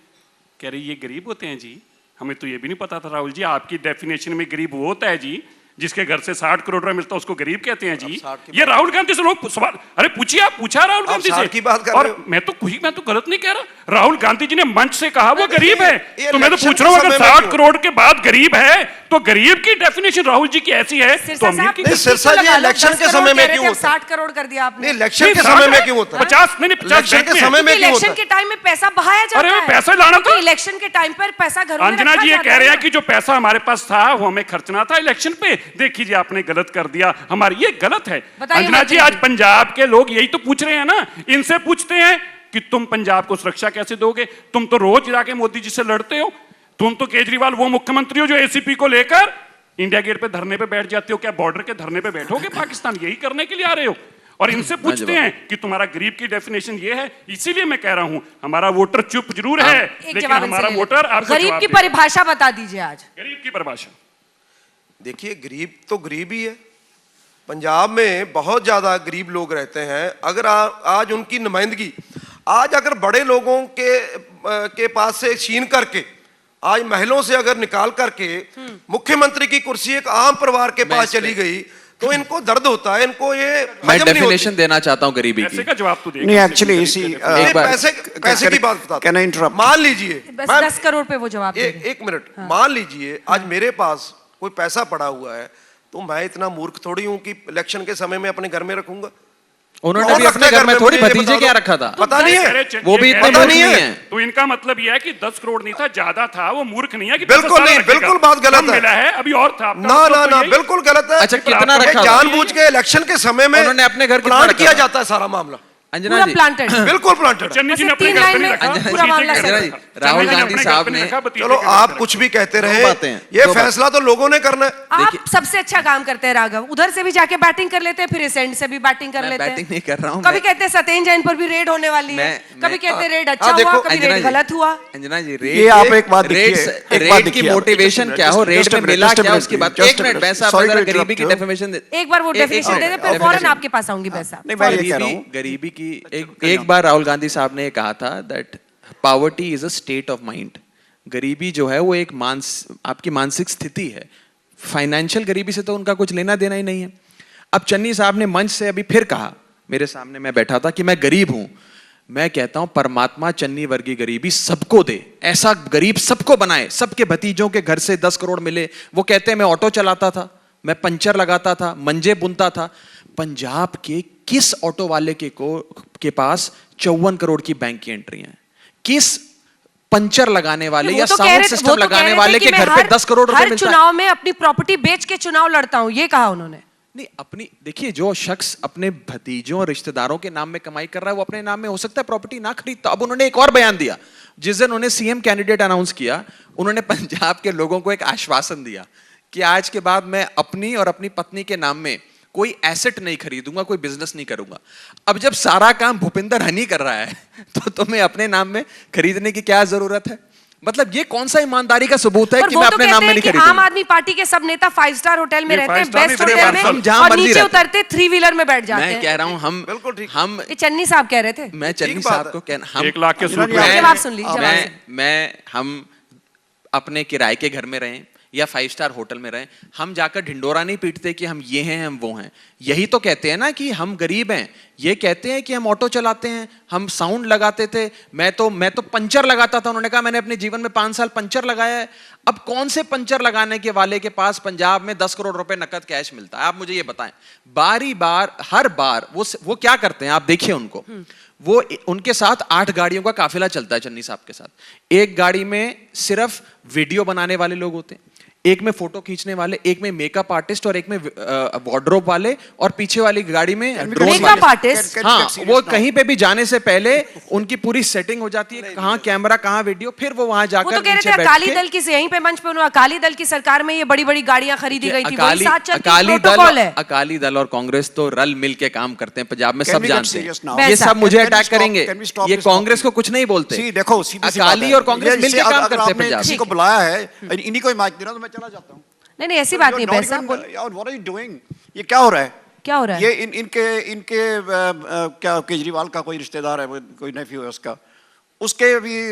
कह रहे ये गरीब होते हैं जी, हमें तो ये भी नहीं पता था राहुल जी, आपकी डेफिनेशन में गरीब वो होता है जी जिसके घर से 60 करोड़ रुपए मिलता है उसको गरीब कहते हैं जी। ये राहुल गांधी से लोग सवाल, अरे पूछिए, आप पूछा राहुल गांधी से की बात कर और रहे हो। मैं तो गलत नहीं कह रहा, राहुल गांधी जी ने मंच से कहा वो गरीब है, ये तो मैं तो इलेक्शन पूछ रहा हूँ के अगर समय में 60 क्यों? करोड़ के बाद गरीब है तो गरीब की डेफिनेशन राहुल जी की ऐसी है तो सिरसा अमीर साहब, की नहीं, किसी को सिरसा जी, लगा लो, इलेक्शन 10 के करोड़ समय में कह रहे क्यों थे, होता है? 60 करोड़ कर दिया आपने। नहीं, इलेक्शन के समय में क्यों होता है? 50 नहीं 50 इलेक्शन के समय में क्यों इलेक्शन होता के है? टाइम में पैसा बहाया जाता अरे है। वो पैसा लाना था। क्योंकि इलेक्शन के टाइम पर पैसा घरों में अंजना रखा जी ये जाता कह रहे है हैं कि जो पैसा हमारे पास था वो हमें खर्चना था इलेक्शन पे, देखिए जी आपने गलत कर दिया, हमारी ये गलत है। बताइए अंजना जी मंत्री आज जी। पंजाब के लोग यही तो पूछ रहे हैं ना, इनसे पूछते हैं कि तुम पंजाब को सुरक्षा कैसे दोगे? तुम तो रोज जाके मोदी जी से लड़ते हो, तुम तो केजरीवाल वो मुख्यमंत्री हो जो एसीपी को लेकर इंडिया गेट पे धरने पे बैठ जाते हो, क्या बॉर्डर के धरने पे बैठोगे? पाकिस्तान यही करने के लिए आ रहे हो? और इनसे पूछते हैं कि तुम्हारा गरीब की डेफिनेशन ये है, इसीलिए मैं कह रहा हूं हमारा वोटर चुप जरूर है एक लेकिन जवाब इनसे हमारा ले वोटर लेते। आपको गरीब जवाब की देगा। परिभाषा बता दीजिए आज। गरीब की परिभाषा देखिए, गरीब तो गरीब ही है, पंजाब में बहुत ज्यादा गरीब लोग रहते हैं। अगर आज उनकी नुमाइंदगी, आज अगर बड़े लोगों के पास से छीन करके आज महलों से अगर निकाल करके मुख्यमंत्री की कुर्सी एक आम परिवार के पास चली गई तो इनको दर्द होता है, इनको ये मैं हजम नहीं डेफिनेशन होती। देना चाहता हूं गरीबी ऐसे की। का जवाब तो नहीं, actually, see, नहीं, एक बार- पैसे की बात बताता Can I हूं। interrupt? मान लीजिए बस मैं- 10 करोड़ पे वो जवाब दे रहे हैं। एक मिनट, मान लीजिए आज मेरे पास कोई पैसा पड़ा हुआ है तो मैं इतना मूर्ख थोड़ी हूं कि इलेक्शन के समय में अपने घर में रखूंगा। उन्होंने और भी अपने रखने घर में घर थोड़ी में मुझे भतीजे बता क्या दो। रखा था? पता नहीं है, वो भी इतने पता मूर्ख नहीं नहीं है। है। तो इनका मतलब यह है कि 10 करोड़ नहीं था, ज्यादा था, वो मूर्ख नहीं है कि बिल्कुल पैसा सारा नहीं, रखेगा। बिल्कुल बात गलत कम है। मिला है, अभी और था आपका ना मतलब ना तो ना, यही- बिल्कुल गलत है। अच्छा, कितना ये रखा था? जानबूझ के इलेक्शन के समय में उन्होंने अपने घर कितना प्लान रखा किया था? जाता है सारा मामला, अंजना पूरा जी, प्लांटेड। बिल्कुल प्लांटेड। चन्नी जी ने बस अपने तीन घर पे लाइन नहीं में रखा, पूरा उसी मामला के घर सेटल। पे रखा। राहुल चन्नी जी ने गांधी अपने साहब घर पे नहीं ने- रखा, भतीजे चलो के घर आप पे कुछ भी कहते दो रहे, बातें हैं, ये दो फैसला तो लोगों ने करना है। आप सबसे अच्छा काम करते हैं राघव, उधर से भी जाके बैटिंग कर लेते हैं, फिर इस एंड से भी बैटिंग कर मैं लेते हैं। बैटिंग नहीं कर रहा हूं, कभी मैं- कहते हैं सत्येंद्र जैन पर भी रेड होने वाली है, कभी कहते हैं रेड अच्छा हुआ, कभी अंजना रेड जी, गलत हुआ। अंजना जी, ये आप एक बात देखिए, एक बात रेट की देखिए आप। मोटिवेशन क्या हो, रेट में मिला क्या उसकी बात। एक मिनट, मैं साहब जरा गरीबी की डेफिनेशन एक बार वो डेफिनेशन दे दे, फिर फौरन आपके पास आऊंगी पैसा। नहीं, मैं ये कह रहा हूँ गरीबी की एक बार राहुल गांधी साहब ने कहा था that poverty is a state of mind. गरीबी जो है वो एक आपकी मानसिक स्थिति है, फाइनेंशियल गरीबी से तो उनका कुछ लेना देना ही नहीं है। अब चन्नी साहब ने मंच से अभी फिर कहा, मेरे सामने मैं बैठा था, कि मैं गरीब हूं, मैं कहता हूं परमात्मा चन्नी वर्गी गरीबी सबको दे, ऐसा गरीब सबको बनाए, सबके भतीजों के घर से 10 करोड़ मिले। वो कहते हैं मैं ऑटो चलाता था, मैं पंचर लगाता था, मंजे बुनता था। पंजाब के किस ऑटो वाले के पास 54 करोड़ की बैंक की एंट्री है? किस पंचर लगाने वाले या साउंड सिस्टम लगाने वाले के घर पे 10 करोड़ रुपए मिलता है? चुनाव में अपनी प्रॉपर्टी बेच के चुनाव लड़ता हूं, ये कहा उन्होंने। नहीं, अपनी देखिए, जो शख्स अपने भतीजों और रिश्तेदारों के नाम में कमाई कर रहा है वो अपने नाम में हो सकता है प्रॉपर्टी ना खरीदता। अब उन्होंने एक और बयान दिया, जिस दिन उन्होंने सीएम कैंडिडेट अनाउंस किया, उन्होंने पंजाब के लोगों को एक आश्वासन दिया कि आज के बाद मैं अपनी और अपनी पत्नी के नाम में कोई एसेट नहीं खरीदूंगा, कोई बिजनेस नहीं करूंगा। अब जब सारा काम भूपिंदर हनी कर रहा है तो तुम्हें अपने नाम में खरीदने की क्या जरूरत है? मतलब ये कौन सा ईमानदारी का सबूत है कि मैं अपने नाम में नहीं खरीदूंगा? आम आदमी पार्टी के सब नेता 5 स्टार होटल में रहते हैं, 5 स्टार बेस्ट नहीं, होटल में, हम जहां और मर्जी नीचे रहते हैं। उतरते 3 व्हीलर में बैठ जाते हैं। मैं कह रहा हूं हम बिल्कुल ठीक। हम ये चन्नी साहब कह रहे थे। मैं चन्नी ठीक बात साहब है। को कहना, हम 1 लाख के सूट मैं- जवाब सुन ली, जवाब सुन हम अपने किराए के घर में रहें या 5 स्टार होटल में रहें, हम जाकर ढिंडोरा नहीं पीटते कि हम ये हैं हम वो हैं। यही तो कहते हैं ना कि हम गरीब हैं। ये कहते हैं कि हम ऑटो चलाते हैं, हम साउंड लगाते थे, मैं तो पंचर लगाता था। उन्होंने कहा मैंने अपने जीवन में 5 साल पंचर लगाया है। अब कौन से पंचर लगाने के वाले के पास पंजाब में 10 करोड़ रुपए नकद कैश मिलता है? आप मुझे ये बताएं। हर बार वो क्या करते हैं, आप देखिए उनको। वो उनके साथ 8 गाड़ियों का काफिला चलता है चन्नी साहब के साथ। एक गाड़ी में सिर्फ वीडियो बनाने वाले लोग होते हैं, एक में फोटो खींचने वाले, एक में मेकअप आर्टिस्ट और एक में वार्डरोब वाले, और पीछे वाली गाड़ी में ड्रोन मेकअप वाले। आर्टिस्ट? हाँ, वो कहीं पे भी जाने से पहले उनकी पूरी सेटिंग हो जाती है, कहाँ कैमरा कहाँ वीडियो, फिर वो वहां वो जाकर तो कह रहे नीचे थे बैठ अकाली के- दल की से यहीं पे मंच पे उन्होंने अकाली दल की सरकार में ये बड़ी बड़ी गाड़ियां खरीदी गई थी, वही साथ चलती प्रोटोकॉल है। अकाली दल और कांग्रेस तो रल मिल के काम करते हैं पंजाब में, Can सब we get जानते serious now? हैं। ये सब मुझे Can we अटैक stop- करेंगे, can we stop ये this कांग्रेस talking? को कुछ नहीं बोलते। See, देखो सीधी सी बात अकाली है। और कांग्रेस ये मिल के जैसे काम अगर करते हैं आपने पंजाब किसी को में। बुलाया है, इन्हीं को ही माइक देना, तो मैं चला जाता हूँ। नहीं नहीं, ऐसी बात नहीं You're not पैसा even- बोल। What are you doing? ये क्या हो रहा है? क्या हो रहा है? ये इनके क्या केजरीवाल का कोई रिश्तेदार है, कोई नेफ्यू है उसका, उसके भी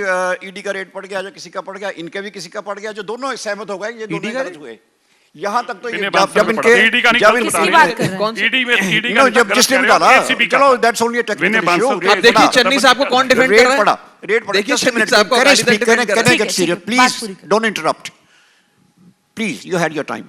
ईडी का रेट पड़ गया, जो किसी का पड़ गया, इनके भी किसी का पड़ गया, जो दोनों सहमत हो गए, ये दोनों गलत हुए। यहाँ तक तो ये इन्हें जब बात करना पड़ा। ईडी का नहीं, जब गलत इनके- बता किसकी रहे बात कर रहे हैं? कौन सी- ईडी में ईडी No, जब जिसने भी डाला, चलो that's only a Vinay technical Bansal issue. अब देखिए चन्नी साहब को कौन डिफेंड कर रहा है? रेट पड़ा। देखिए Just a चन्नी minute. साहब को Can I Akali Dal speak? defend कर Can रहा I है। get serious? बात Please पूरी करो। don't interrupt. Please, you had your time.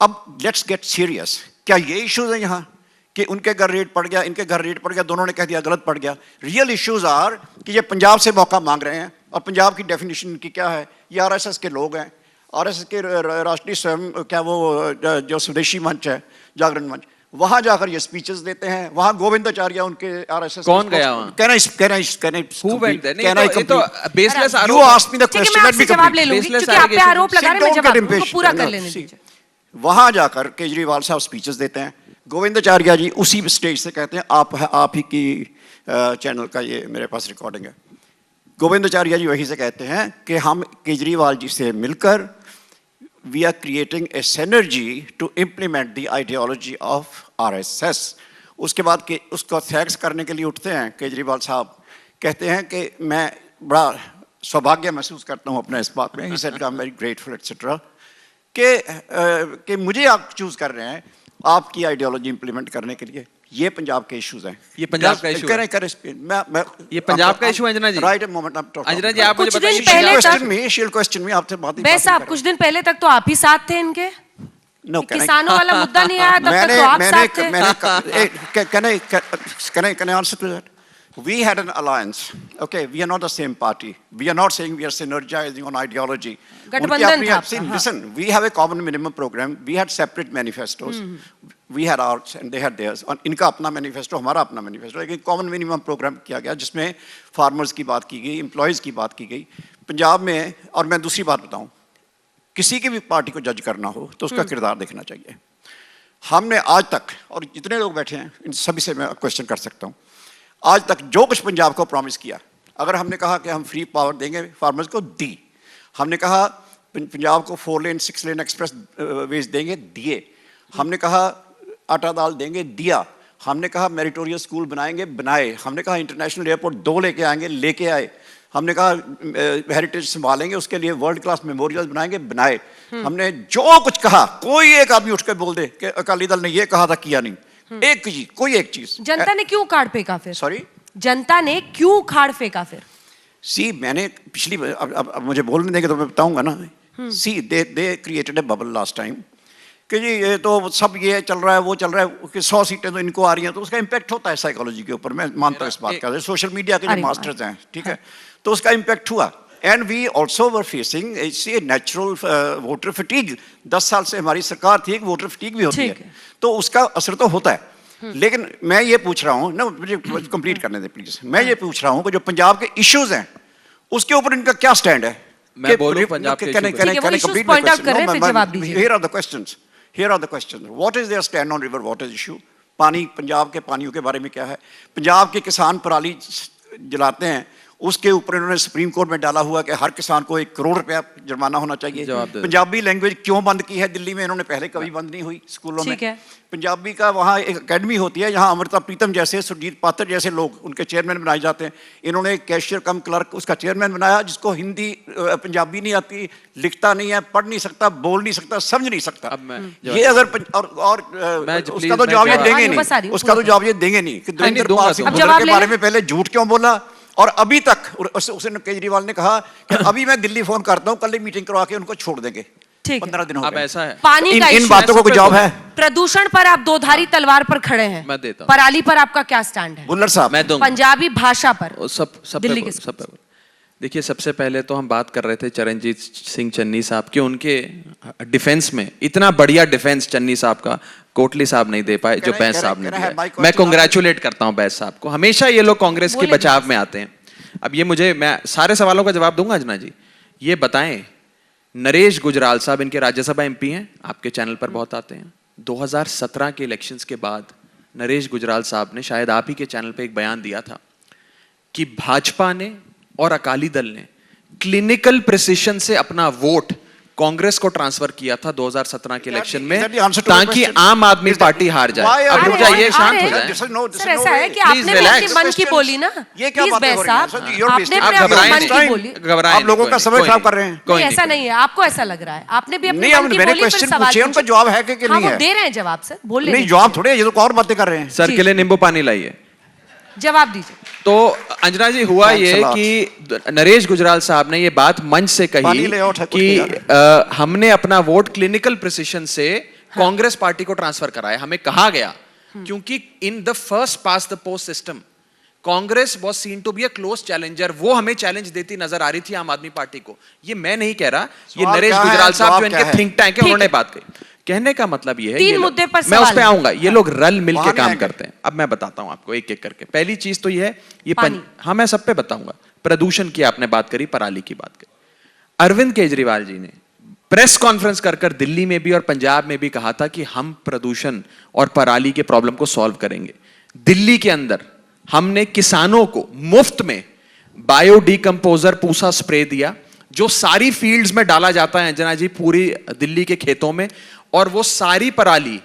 अब लेट्स गेट सीरियस। क्या ये इश्यूज है यहाँ कि उनके घर रेट पड़ गया, इनके घर रेट पड़ गया, दोनों ने कह दिया गलत पड़ गया? रियल इश्यूज आर कि ये पंजाब से मौका मांग रहे हैं, और पंजाब की डेफिनेशन की क्या है? ये आरएसएस के लोग हैं, आरएसएस के राष्ट्रीय स्वयं क्या वो जो स्वदेशी मंच है, जागरण मंच, वहां जाकर ये स्पीचेस देते हैं। वहां गोविंदाचार्य उनके आरएसएस कौन गया वहां? Who went there? नहीं, ये तो baseless You आरोप है। asked me the ठीक है, question. मैं Let me आपसे जवाब ले complete. लूंगी, Baseless क्योंकि आप पे allegation. आरोप लगा रहे हैं, मैं Don't जवाब get दूंगा, impatient. पूरा No, कर लेने see. दीजिए। वहां जाकर केजरीवाल साहब स्पीचेस देते हैं, गोविंदाचार्य जी उसी स्टेज से कहते हैं आप ही की चैनल का ये मेरे पास रिकॉर्डिंग है। गोविंदाचार्य जी वहीं से कहते हैं कि हम केजरीवाल जी से मिलकर we are creating a synergy to implement the ideology of RSS. उसके बाद के उसको थैंक्स करने के लिए उठते हैं केजरीवाल साहब, कहते हैं कि मैं बड़ा सौभाग्य महसूस करता हूँ अपने इस बात में, he said I am very grateful etcetera, कि मुझे आप चूज कर रहे हैं आपकी आइडियोलॉजी इंप्लीमेंट करने के लिए। ये पंजाब के इश्यूज हैं। ये पंजाब का issue है। मैं ये पंजाब का issue है, अंजना जी। राइट ए मोमेंट आप टॉक। अंजना जी, आप मुझे कुछ दिन बताइए। पहले क्वेश्चन में आपसे बात बे साहब, कुछ दिन पहले तक तो आप ही साथ थे इनके, नो किसानों वाला मुद्दा नहीं आया तब तक तो आप साथ थे। can I answer to that? We had an alliance. Okay, we are not the same party. We are not saying we are synergizing on ideology. गठबंधन था आपका, हाँ। Listen, we have a common minimum program. We had separate manifestos. We had ours and they had theirs. और इनका अपना manifesto, हमारा अपना manifesto, लेकिन कॉमन मिनिमम प्रोग्राम किया गया जिसमें फार्मर्स की बात की गई, एम्प्लॉयज़ की बात की गई पंजाब में। और मैं दूसरी बात बताऊं, किसी की भी पार्टी को जज करना हो तो उसका किरदार देखना चाहिए। हमने आज तक, और जितने लोग बैठे हैं इन सभी से मैं क्वेश्चन कर सकता हूँ, आज तक जो कुछ पंजाब को प्रॉमिस किया, अगर हमने कहा कि हम फ्री पावर देंगे फार्मर्स को, दी। हमने कहा पंजाब को 4 लेन 6 लेन एक्सप्रेस वेज देंगे, दिए। हमने कहा आटा दाल देंगे, दिया। हमने कहा मेरिटोरियस स्कूल बनाएंगे, बनाए। हमने कहा इंटरनेशनल एयरपोर्ट 2 लेके आएंगे, लेके आए। हमने कहा हेरिटेज संभालेंगे, उसके लिए वर्ल्ड क्लास मेमोरियल बनाएंगे, बनाए। हमने जो कुछ कहा, कोई एक आदमी उठ के बोल दे कि अकाली दल ने ये कहा था, किया नहीं। एक चीज, कोई एक चीज। जनता ने क्यों कार्ड फेंका फिर? सॉरी, जनता ने क्यों उखाड़ फेंका फिर? सी मैंने पिछली अब मुझे बोलने देंगे तो मैं बताऊंगा ना। See they created a bubble last time कि जी ये तो सब ये चल रहा है वो चल रहा है कि 100 सीटें तो इनको आ रही हैं, तो उसका इम्पैक्ट होता है साइकोलॉजी के ऊपर। मैं मानता हूँ इस बात का, सोशल मीडिया के जो मास्टर्स हैं, ठीक है, तो उसका इम्पैक्ट हुआ। And we also were facing a natural voter fatigue. 10 साल से हमारी सरकार थी, वोटर फटीग भी होती है, तो उसका असर तो होता है। लेकिन मैं ये पूछ रहा हूँ ना, मुझे कंप्लीट करने दे प्लीज। मैं ये पूछ रहा हूँ कि जो पंजाब के इश्यूज हैं उसके ऊपर इनका क्या स्टैंड है? मैं बोलूं पंजाब के Here are the questions. What is their stand on river waters issue? पानी, पंजाब के पानियों के बारे में क्या है? पंजाब के किसान पराली जलाते हैं, उसके ऊपर इन्होंने सुप्रीम कोर्ट में डाला हुआ कि हर किसान को 1 करोड़ रुपया जुर्माना होना चाहिए। पंजाबी लैंग्वेज क्यों बंद की है दिल्ली में? इन्होंने पहले कभी बंद नहीं हुई स्कूलों में। पंजाबी का वहाँ एक अकेडमी होती है, यहाँ अमृता प्रीतम जैसे, सुरजीत पात्र जैसे लोग उनके चेयरमैन बनाए जाते हैं। इन्होंने एक कैशियर कम क्लर्क उसका चेयरमैन बनाया, जिसको हिंदी पंजाबी नहीं आती, लिखता नहीं है, पढ़ नहीं सकता, बोल नहीं सकता, समझ नहीं सकता। ये अगर उसका तो जवाब ये देंगे नहीं, उसका तो जवाब ये देंगे नहीं कि देवेंद्र पाल सिंह भुल्लर के बारे में पहले झूठ क्यों बोला, और अभी तक उसने केजरीवाल ने कहा कि अभी मैं दिल्ली फोन करता हूं, कल ही मीटिंग करवा के उनको छोड़ देंगे। 15 दिन हो गए। अब ऐसा है, पानी का इन बातों को कोई जवाब है? प्रदूषण पर आप 2 धारी तलवार पर खड़े हैं, मैं देता हूं। पराली पर आपका क्या स्टैंड है? भुल्लर साहब, मैं दूंगा। पंजाबी भाषा पर दिल्ली के सब पे। देखिए, सबसे पहले तो हम बात कर रहे थे चरणजीत सिंह चन्नी साहब के, उनके डिफेंस में इतना बढ़िया डिफेंस चन्नी साहब का कोटली साहब नहीं दे पाए जो बैस साहब ने दिया। मैं कांग्रेचुलेट करता हूं बैस साहब को। हमेशा ये लोग कांग्रेस के बचाव में आते हैं। अब ये मैं सारे सवालों का जवाब दूंगा अंजना जी। ये बताएं, नरेश गुजराल साहब इनके राज्यसभा एमपी हैं, आपके चैनल पर बहुत आते हैं। 2017 के इलेक्शंस के बाद नरेश गुजराल साहब ने, शायद आप ही के चैनल पे एक बयान दिया था कि भाजपा ने और अकाली दल ने क्लिनिकल प्रिसिशन से अपना वोट कांग्रेस को ट्रांसफर किया था 2017 के इलेक्शन में, ताकि आम आदमी पार्टी हार जाए। अब रुक जाइए, शांत हो जाए। सर ऐसा है कि आपने भी अपने मन की बोली ना, ये क्या बात है? आपने अपने मन की बोली, आप लोगों का समय खराब कर रहे हैं। ऐसा नहीं है, आपको ऐसा लग रहा है। आपने भी अपने मन की बोली, फिर सवाल पूछे, उनका जवाब है कि नहीं है? दे रहे हैं जवाब सर, बोले नहीं, जवाब थोड़े, ये तो और बातें कर रहे हैं। सर के लिए नींबू पानी लाइए, जवाब दीजिए। तो अंजना जी, हुआ ये कि नरेश गुजराल साहब ने ये बात मंच से कही कि हमने अपना वोट क्लिनिकल प्रिसिशन से कांग्रेस पार्टी को ट्रांसफर कराया। हमें कहा गया क्योंकि in the first past the post system Congress was seen to be a close challenger. वो हमें चैलेंज देती नजर आ रही थी आम आदमी पार्टी को। ये मैं नहीं कह रहा, ये नरेश गुजराल साहब जो इनके थिंक टैंक है उन्होंने बात कही। कहने का मतलब ये है, 3 मुद्दे पर मैं उस पे आऊंगा। ये लोग रल मिल के काम करते हैं। अब मैं बताता हूं आपको एक एक करके। पहली चीज तो ये है, ये हाँ, मैं सब पे बताऊंगा। प्रदूषण की आपने बात करी, पराली की बात करी। अरविंद केजरीवाल जी ने प्रेस कॉन्फ्रेंस कर दिल्ली में भी और पंजाब में भी कहा था कि हम प्रदूषण और पराली के प्रॉब्लम को सॉल्व करेंगे। दिल्ली के अंदर हमने किसानों को मुफ्त में बायो डिकम्पोजर पूसा स्प्रे दिया, जो सारी फील्ड्स में डाला जाता है अंजना जी, पूरी दिल्ली के खेतों में, और वो सारी पराली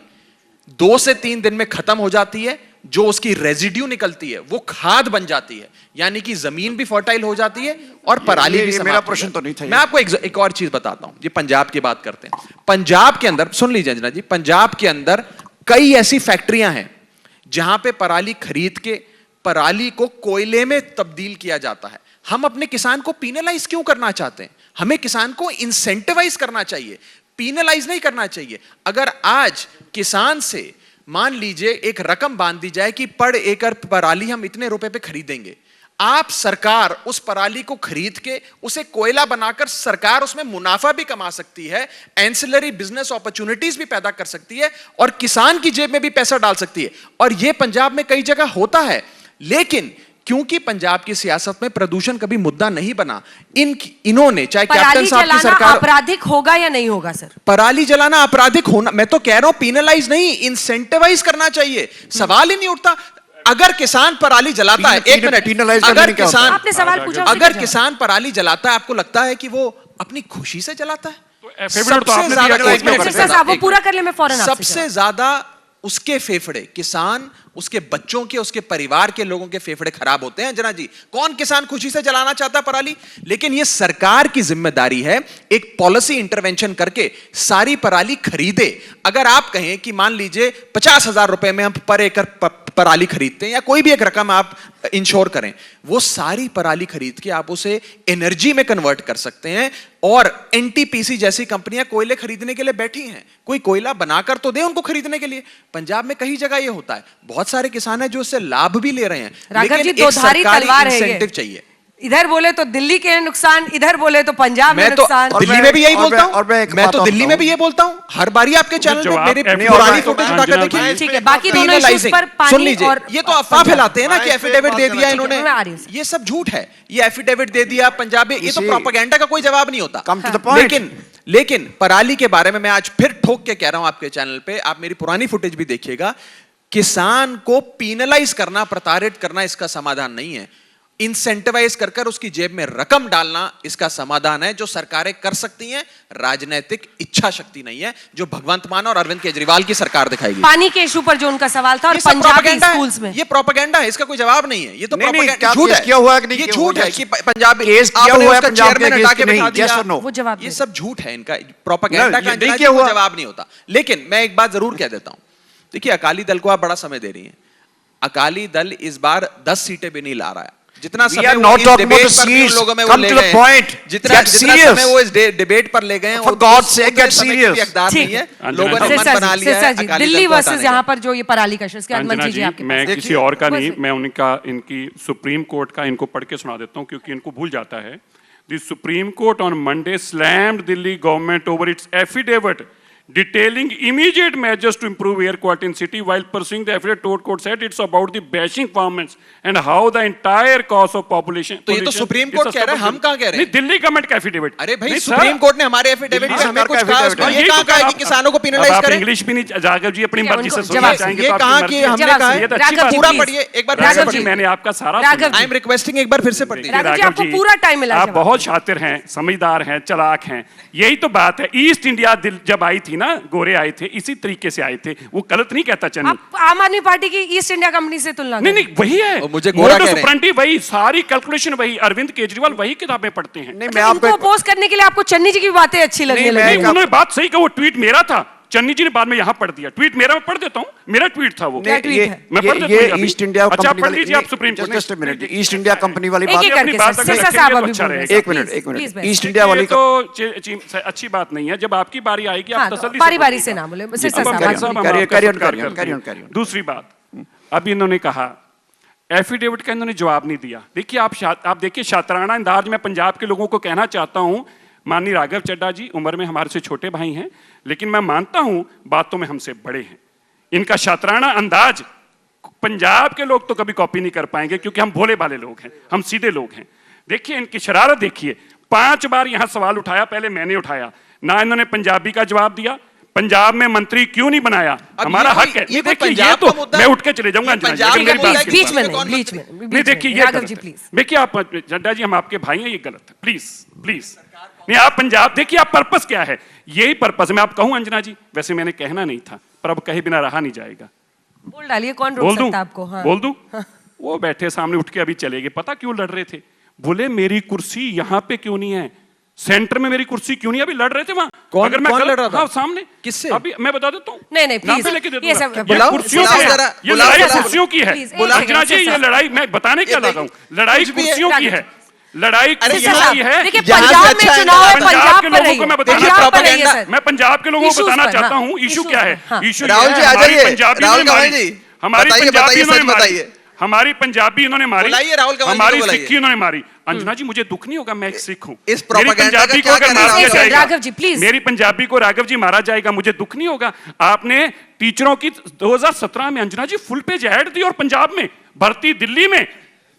2 से 3 दिन में खत्म हो जाती है। जो उसकी रेजिड्यू निकलती है वो खाद बन जाती है, यानी कि जमीन भी फर्टाइल हो जाती है और पराली भी। मेरा प्रश्न तो नहीं था। मैं आपको एक और चीज बताता हूं। ये पंजाब की बात करते हैं। पंजाब के अंदर सुन लीजिए अंजना जी, पंजाब के अंदर कई ऐसी फैक्ट्रियां हैं जहां पे पराली खरीद के पराली को कोयले में तब्दील किया जाता है। हम अपने किसान को पीनलाइज क्यों करना चाहते हैं? हमें किसान को इंसेंटिवाइज करना चाहिए, पीनलाइज नहीं करना चाहिए। अगर आज किसान से मान लीजिए एक रकम बांध दी जाए कि पर एकड़ पराली हम इतने रुपए पे खरीदेंगे, आप सरकार उस पराली को खरीद के उसे कोयला बनाकर सरकार उसमें मुनाफा भी कमा सकती है, एंसिलरी बिजनेस अपॉर्चुनिटीज भी पैदा कर सकती है और किसान की जेब में भी पैसा डाल सकती है। और यह पंजाब में कई जगह होता है। लेकिन क्योंकि पंजाब की सियासत में प्रदूषण कभी मुद्दा नहीं बना, इन्होंने चाहे कैप्टन साहब की सरकार, आपराधिक होगा या नहीं होगा सर? पराली जलाना आपराधिक होना, मैं तो कह रहा हूं पीनलाइज नहीं, इंसेंटिवाइज करना चाहिए। सवाल ही नहीं उठता। अगर किसान पराली जलाता है, एक मिनट, अगर किसान, आपने सवाल पूछा, अगर किसान पराली जलाता है, आपको लगता है कि वो अपनी खुशी से जलाता है? सबसे ज्यादा उसके फेफड़े, किसान, उसके बच्चों के, उसके परिवार के लोगों के फेफड़े खराब होते हैं जना जी। कौन किसान खुशी से जलाना चाहता है पराली? लेकिन यह सरकार की जिम्मेदारी है एक पॉलिसी इंटरवेंशन करके सारी पराली खरीदे। अगर आप कहें कि मान लीजिए 50,000 रुपए में हम पर एकड़ पराली खरीदते हैं, या कोई भी एक रकम आप इंश्योर करें, वो सारी पराली खरीद के आप उसे एनर्जी में कन्वर्ट कर सकते हैं। और एनटीपीसी जैसी कंपनियां कोयले खरीदने के लिए बैठी हैं, कोई कोयला बनाकर तो दे उनको खरीदने के लिए। पंजाब में कई जगह ये होता है, बहुत सारे किसान हैं जो उससे लाभ भी ले रहे हैं, राघव जी, लेकिन एक दोधारी सरकारी तलवार है ये। इंसेंटिव चाहिए। इधर बोले तो दिल्ली के नुकसान, इधर बोले तो पंजाब में मैं तो नुकसान। दिल्ली में भी यही बोलता हूँ, एक मैं बात तो और दिल्ली में भी ये बोलता हूँ, हर बारी आपके चैनल पे मेरे पुरानी फुटेज उठाकर देखिए। ठीक है, बाकी दोनों इश्यूज पर सुन पानी लीजिए, और ये तो अफवाह फैलाते हैं ना कि मैं एफिडेविट दे दिया मैं इन्होंने, आ रही हूँ। ये सब झूठ है। ये एफिडेविट दे दिया पंजाब में, ये तो प्रोपेगेंडा का कोई जवाब नहीं होता। Come to the point. लेकिन पराली के बारे में मैं आज फिर ठोक के कह रहा हूं आपके चैनल पे, आप मेरी पुरानी फुटेज भी देखिएगा, किसान को पीनलाइज करना, प्रताड़ित करना इसका समाधान नहीं है। इंसेंटिवाइज कर उसकी जेब में रकम डालना इसका समाधान है, जो सरकारें कर सकती हैं। राजनीतिक इच्छा शक्ति नहीं है, जो भगवंत मान और अरविंद केजरीवाल की सरकार दिखाएगी। पानी के इशू पर जो उनका सवाल था, और ये सब पंजाबी प्रोपेगेंडा है, स्कूल्स में ये प्रोपेगेंडा है, इसका कोई जवाब नहीं है। ये तो नहीं, प्रोपेगेंडा, क्या झूठ केस है। किया हुआ है कि नहीं ये किया झूठ हुआ? है कि पंजाब केस किया आपने हुआ है उसका पंजाब चेयरमैन के हटा केस के की नहीं, बिठा दिया। yes or no? वो जवाब ये दे। सब झूठ है, इनका प्रोपेगेंडा नहीं, का ये नहीं अंजना जी, किया कोई हुआ। जवाब नहीं होता। लेकिन मैं एक बात जरूर कह देता हूं, देखिए अकाली दल को आप बड़ा समय दे रही हैं। अकाली दल इस बार 10 सीटें भी नहीं ला रहा है। जितना We समय are वो not इस talking about डिबेट the पर भी उन seats. लोगों में वो Come ले to the गए point. हैं, जितना Get serious. समय वो इस डिबेट पर ले गए हैं, For उस- God's उस sake, get समय की serious. हकदार ठीक। नहीं है। अंजना लोगों ने जी, मन बना लिया है जी, अकाली दिल्ली दल को वर्सेस हटाने यहाँ का। पर जो ये पराली का इसके बाद अंजना मंत्री जी जी, आपके मैं पास। किसी और का बस- नहीं, मैं इनकी सुप्रीम कोर्ट का इनको पढ़ के सुना देता हूँ, क्योंकि इनको भूल जाता है। The supreme court on Monday slammed Delhi government over it's affidavit detailing immediate measures to improve air quality in city. While pursuing the affidavit, court said it's about the bashing farmers and how the entire cause of population. तो ये तो supreme court कह रहा है, हम कहाँ कह रहे हैं? नहीं, दिल्ली गवर्नमेंट का एफिडेविट। अरे भाई, सुप्रीम कोर्ट ने हमारे एफिडेविट पे हमें कुछ कहा, उसमें ये कहाँ कहा है कि किसानों को पेनलाइज करें? इंग्लिश भी नहीं, राघव जी अपनी ठीक है, मर्जी से उनको सुनना जवाब चाहेंगे ये तो कहा आपकी कि मर्जी। हमने जवाब कहा दीजिए। है, तो अच्छी राघव बात जी, पूरा please। पढ़िए एक बार, राघव राघव जी, जी, मैंने आपका सारा राघव सुना। आई एम रिक्वेस्टिंग एक बार फिर से पढ़ दीजिए। राघव जी, आपको पूरा टाइम मिला आप जवाब। बहुत शातिर हैं, समझदार हैं, चालाक हैं। यही तो बात है। ईस्ट इंडिया जब आई थी ना, गोरे आए थे, इसी तरीके से आए थे। वो गलत नहीं कहता चन्नी। आप आम आदमी पार्टी की ईस्ट इंडिया कंपनी से तुलना नहीं करें। नहीं, वही है। और मुझे गोरा कह रहे हैं। सुप्रेंटी वही, सारी कैलकुलेशन वही, अरविंद केजरीवाल वही किताबें पढ़ते हैं। नहीं, मैं मतलब इनको आपको अपोज करने के लिए आपको चन्नी जी की बातें अच्छी लगने नहीं, मैं लगी। नहीं, उन्होंने बात सही कहा। वो ट्वीट मेरा था, चन्नी जी ने बाद में यहाँ पढ़ दिया। ट्वीट मेरा, मैं पढ़ देता हूँ, मेरा ट्वीट था वो। क्या नहीं, ट्वीट ये- है? मैं पढ़ देता हूँ ये अभी। ईस्ट इंडिया अच्छा, कंपनी पढ़ लीजिए आप supreme court. Just minute, east India company वाली एक बात एक अपनी करके बात सर, अगर सिरसा रखेंगे साहब तो अभी अच्छा बोल रहे हैं। रहेगा। एक मिनट, Please, एक मिनट। please, ईस्ट इंडिया वाली तो अच्छी बात नहीं है। जब आपकी बारी आएगी हाँ, आप तसल्ली बारी बारी बोलिएगा। से ना बोले, जी, सिरसा अब साहब, हम आगे। साहब, हम Carry on, आपका carry on, सत्कार carry on, करते carry on, हैं। carry on. दूसरी बात, अब इन्होंने कहा एफिडेविट का इन्होंने जवाब नहीं दिया। देखिए आप देखिए, शातराना अंदाज में पंजाब के लोगों को कहना चाहता हूं, माननीय राघव चड्ढा जी उम्र में हमारे से छोटे भाई हैं, लेकिन मैं मानता हूं बातों में हमसे बड़े हैं। इनका शातराना अंदाज पंजाब के लोग तो कभी कॉपी नहीं कर पाएंगे, क्योंकि हम भोले भाले लोग हैं, हम सीधे लोग हैं। देखिए इनकी शरारत देखिए, 5 बार यहां सवाल उठाया, पहले मैंने उठाया ना, इन्होंने पंजाबी का जवाब दिया। पंजाब में मंत्री क्यों नहीं बनाया? हमारा हक है। ये देखिए, पंजाब ये तो का मुद्दा मैं है। उठ के चले जाऊंगा। ये अंजना जी, पंजाब लेकिन का मेरी मुद्दा बात है, सुनिए। बीच में कौन नहीं, बीच मंत्री? में नहीं देखिए, ये राघव गलत जी है। प्लीज। देखिए आप चड्ढा जी, हम आपके भाई हैं, ये गलत है। प्लीज प्लीज नहीं, आप पंजाब देखिए, आप पर्पस क्या है? यही पर्पस मैं आप कहूं अंजना जी, वैसे मैंने कहना नहीं था, पर अब कहे बिना रहा नहीं जाएगा। बोल डालिए, कौन बोल रोक दूं? सकता है आपको? हाँ। बोल दूं? वो बैठे सामने, उठ के अभी चले गए। पता क्यों लड़ रहे थे? बोले मेरी कुर्सी यहाँ पे क्यों नहीं है, सेंटर में मेरी कुर्सी क्यों नहीं? अभी लड़ रहे थे वहां। कौन- अगर मैं कौन गलत- लड़ रहा था? हाँ, सामने। किससे? अभी मैं बता देता हूँ। नहीं, नहीं, नाम please, पे लेके दे ये दूंगा। सब- ये बुलाओ, कुर्सियों बुलाओ की है। जरा, ये बुलाओ लड़ाई जरा। कुर्सियों की है। Please, एक अंजना सेकंड, जी, ये सिरसा लड़ाई मैं बताने क्या ये लगा हूँ, लड़ाई कुछ भी है। कुर्सियों की है। लड़ाई कुर्सियों सिरसा की साहब, है। देखिए जहां से पंजाब अच्छा में है, चुनाव है, पंजाब पंजाब के पर लोगों को मैं बताना पंजाब चाहता पर रहिए हूं। सर। मैं पंजाब के लोगों को Issues बताना पर, चाहता हाँ, हूँ इशू issues क्या पर, है। हाँ। इशू राहुल जी, आ जाइए। राहुल गवाई जी, हमारी बताइए, पंजाबी बताइए, इन्होंने सच मारी, बताइए। हमारी पंजाबी इन्होंने मारी, बुलाइए, राहुल गवाई जी को हमारी बुलाइए। सिक्की इन्होंने मारी। अंजना जी, मुझे दुख नहीं होगा, मैं एक सिख हूँ। इस मेरी प्रोपेगेंडा का पंजाबी को क्या अगर कहना मार दिया राहुल जाएगा, राघव जी, please। मेरी पंजाबी को राघव जी मारा जाएगा, मुझे दुख नहीं होगा। आपने टीचरों की 2017 में अंजना जी फुल पेज ऐड दी, और पंजाब में भर्ती, दिल्ली में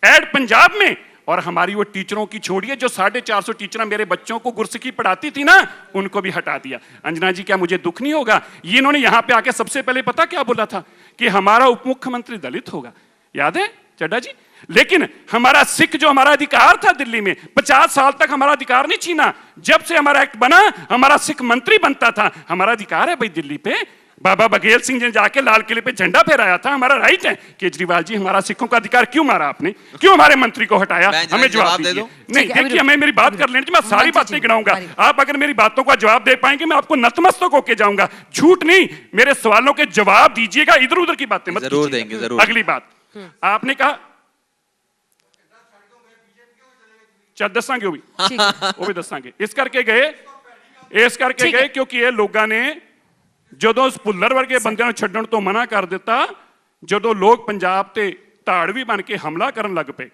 ऐड, पंजाब में। और हमारी वो टीचरों की छोड़िए, जो 450 टीचर मेरे बच्चों को गुरसिकी पढ़ाती थी ना, उनको भी हटा दिया। अंजना जी, क्या मुझे दुख नहीं होगा? ये इन्होंने यहां पे आके सबसे पहले पता क्या बोला था, कि हमारा उप मुख्यमंत्री दलित होगा। याद है चड्ढा जी? लेकिन हमारा सिख, जो हमारा अधिकार था दिल्ली में, 50 साल तक हमारा अधिकार नहीं छीना। जब से हमारा एक्ट बना, हमारा सिख मंत्री बनता था। हमारा अधिकार है भाई दिल्ली पे। बाबा बघेल सिंह ने जाके लाल किले पे झंडा फहराया था, हमारा राइट है। केजरीवाल जी, हमारा सिखों का अधिकार क्यों मारा आपने? क्यों हमारे मंत्री को हटाया? हमें जवाब दे दीजिए। दो। नहीं ठीक है, देखिए, हमें मेरी बात कर लेने दीजिए, मैं सारी बातें गिनाऊंगा। आप अगर मेरी बातों का जवाब दे पाएंगे, मैं आपको नतमस्तक होके जाऊंगा। झूठ नहीं, मेरे सवालों के जवाब दीजिएगा, इधर उधर की बातें मत जरूर कीजिएगा। देंगे, जरूर। अगली बात, आपने कहा ਚੱਲ ਦੱਸਾਂਗੇ ਉਹ ਵੀ ठीक है ਉਹ ਵੀ ਦੱਸਾਂਗੇ ਇਸ ਕਰਕੇ ਗਏ ਕਿਉਂਕਿ ਇਹ ਲੋਕਾਂ ਨੇ ਜਦੋਂ ਉਸ ਭੁੱਲਰ ਵਰਗੇ ਬੰਦਿਆਂ ਨੂੰ ਛੱਡਣ ਤੋਂ ਮਨਾ ਕਰ ਦਿੱਤਾ ਜਦੋਂ ਲੋਕ ਪੰਜਾਬ ਤੇ ਧਾੜਵੀ ਬਣ ਕੇ ਹਮਲਾ ਕਰਨ ਲੱਗ ਪਏ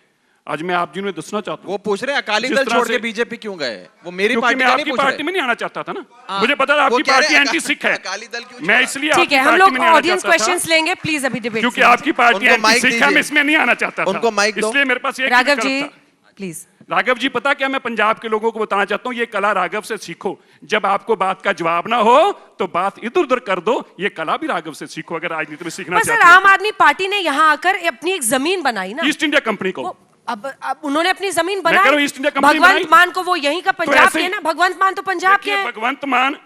आज मैं आप जी ने दसना चाहता हूँ वो पूछ रहे हैं अकाली जिस दल तरह छोड़ के से- बीजेपी क्यों गए? वो मेरी क्योंकि पार्टी मैं का आपकी नहीं पूछ पार्टी रहे। में नहीं आना चाहता था ना हाँ। मुझे पता था वो आपकी कह रहे पार्टी हैं एंटी सिख है अकाली दल क्यों मैं छोड़ा? इसलिए ठीक आपकी है हम पार्टी लोग में नहीं आना ऑडियंस चाहता था क्वेश्चंस लेंगे प्लीज अभी डिबेट क्योंकि आपकी पार्टी उनको एंटी माइक सिख है मैं दीजिए। इसमें नहीं आना चाहता था उनको माइक दो। इसलिए मेरे पास एक ही राघव जी विकल्प था। प्लीज राघव जी पता क्या मैं पंजाब के लोगों को बताना चाहता हूँ ये कला राघव से सीखो जब आपको बात का जवाब ना हो तो बात इधर उधर कर दो ये कला भी राघव से सीखो अगर राजनीति में सीखना पर सर चाहते आम आदमी पार्टी ने यहाँ आकर अपनी एक जमीन बनाई ना हो ईस्ट इंडिया कंपनी को वो अब उन्होंने अपनी जमीन कह रहा हूं बनाई ईस्ट इंडिया कंपनी भगवंत बनाई। मान को वो यहीं का पंजाब ऐसे के ही- है ना भगवंत मान तो पंजाब के देखिए, हैं भगवंत मान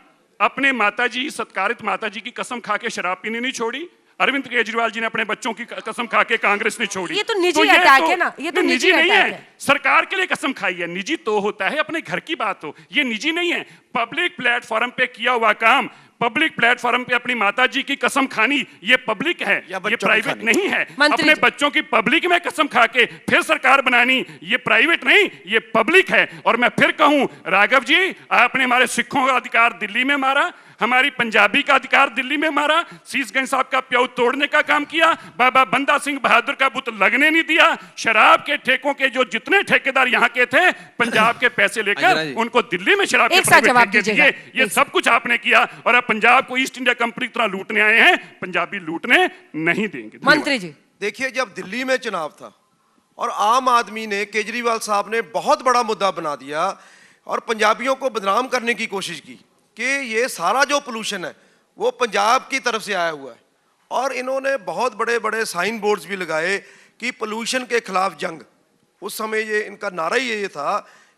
अपने माताजी सत्कारित माताजी की कसम खा के शराब पीनी नहीं छोड़ी अरविंद केजरीवाल जी ने अपने बच्चों की कसम खा के कांग्रेस नहीं छोड़ी ये तो निजी अटैक है ना, ये तो नहीं, निजी नहीं अटैक है है। सरकार के लिए कसम खाई है निजी तो होता है अपने घर की बात हो ये निजी नहीं है पब्लिक प्लेटफॉर्म पे किया हुआ काम पब्लिक प्लेटफॉर्म पे अपनी माताजी की कसम खानी ये पब्लिक है या ये बच्चों की प्राइवेट खानी। नहीं है मंत्री अपने जी। बच्चों की पब्लिक में कसम खा के फिर सरकार बनानी ये प्राइवेट नहीं ये पब्लिक है और मैं फिर कहूं राघव जी आपने हमारे सिखों का अधिकार दिल्ली में मारा हमारी पंजाबी का अधिकार दिल्ली में मारा शीशगंज साहब का प्याऊ तोड़ने का काम किया बाबा बंदा सिंह बहादुर का बुत लगने नहीं दिया शराब के ठेकों के जो जितने ठेकेदार यहाँ के थे पंजाब के पैसे अंजना लेकर जी। उनको दिल्ली में शराब के एक साथ प्राइवेट जवाब ठेके दीजिएगा। दिए ये सब कुछ आपने किया और अब पंजाब को ईस्ट इंडिया कंपनी की तरह लूटने आए हैं पंजाबी लूटने नहीं देंगे मंत्री जी देखिए जब दिल्ली में चुनाव था और आम आदमी ने केजरीवाल साहब ने बहुत बड़ा मुद्दा बना दिया और पंजाबियों को बदनाम करने की कोशिश की कि ये सारा जो पोल्यूशन है वो पंजाब की तरफ से आया हुआ है और इन्होंने बहुत बड़े बड़े साइन बोर्ड्स भी लगाए कि पोल्यूशन के खिलाफ जंग उस समय ये इनका नारा ही ये था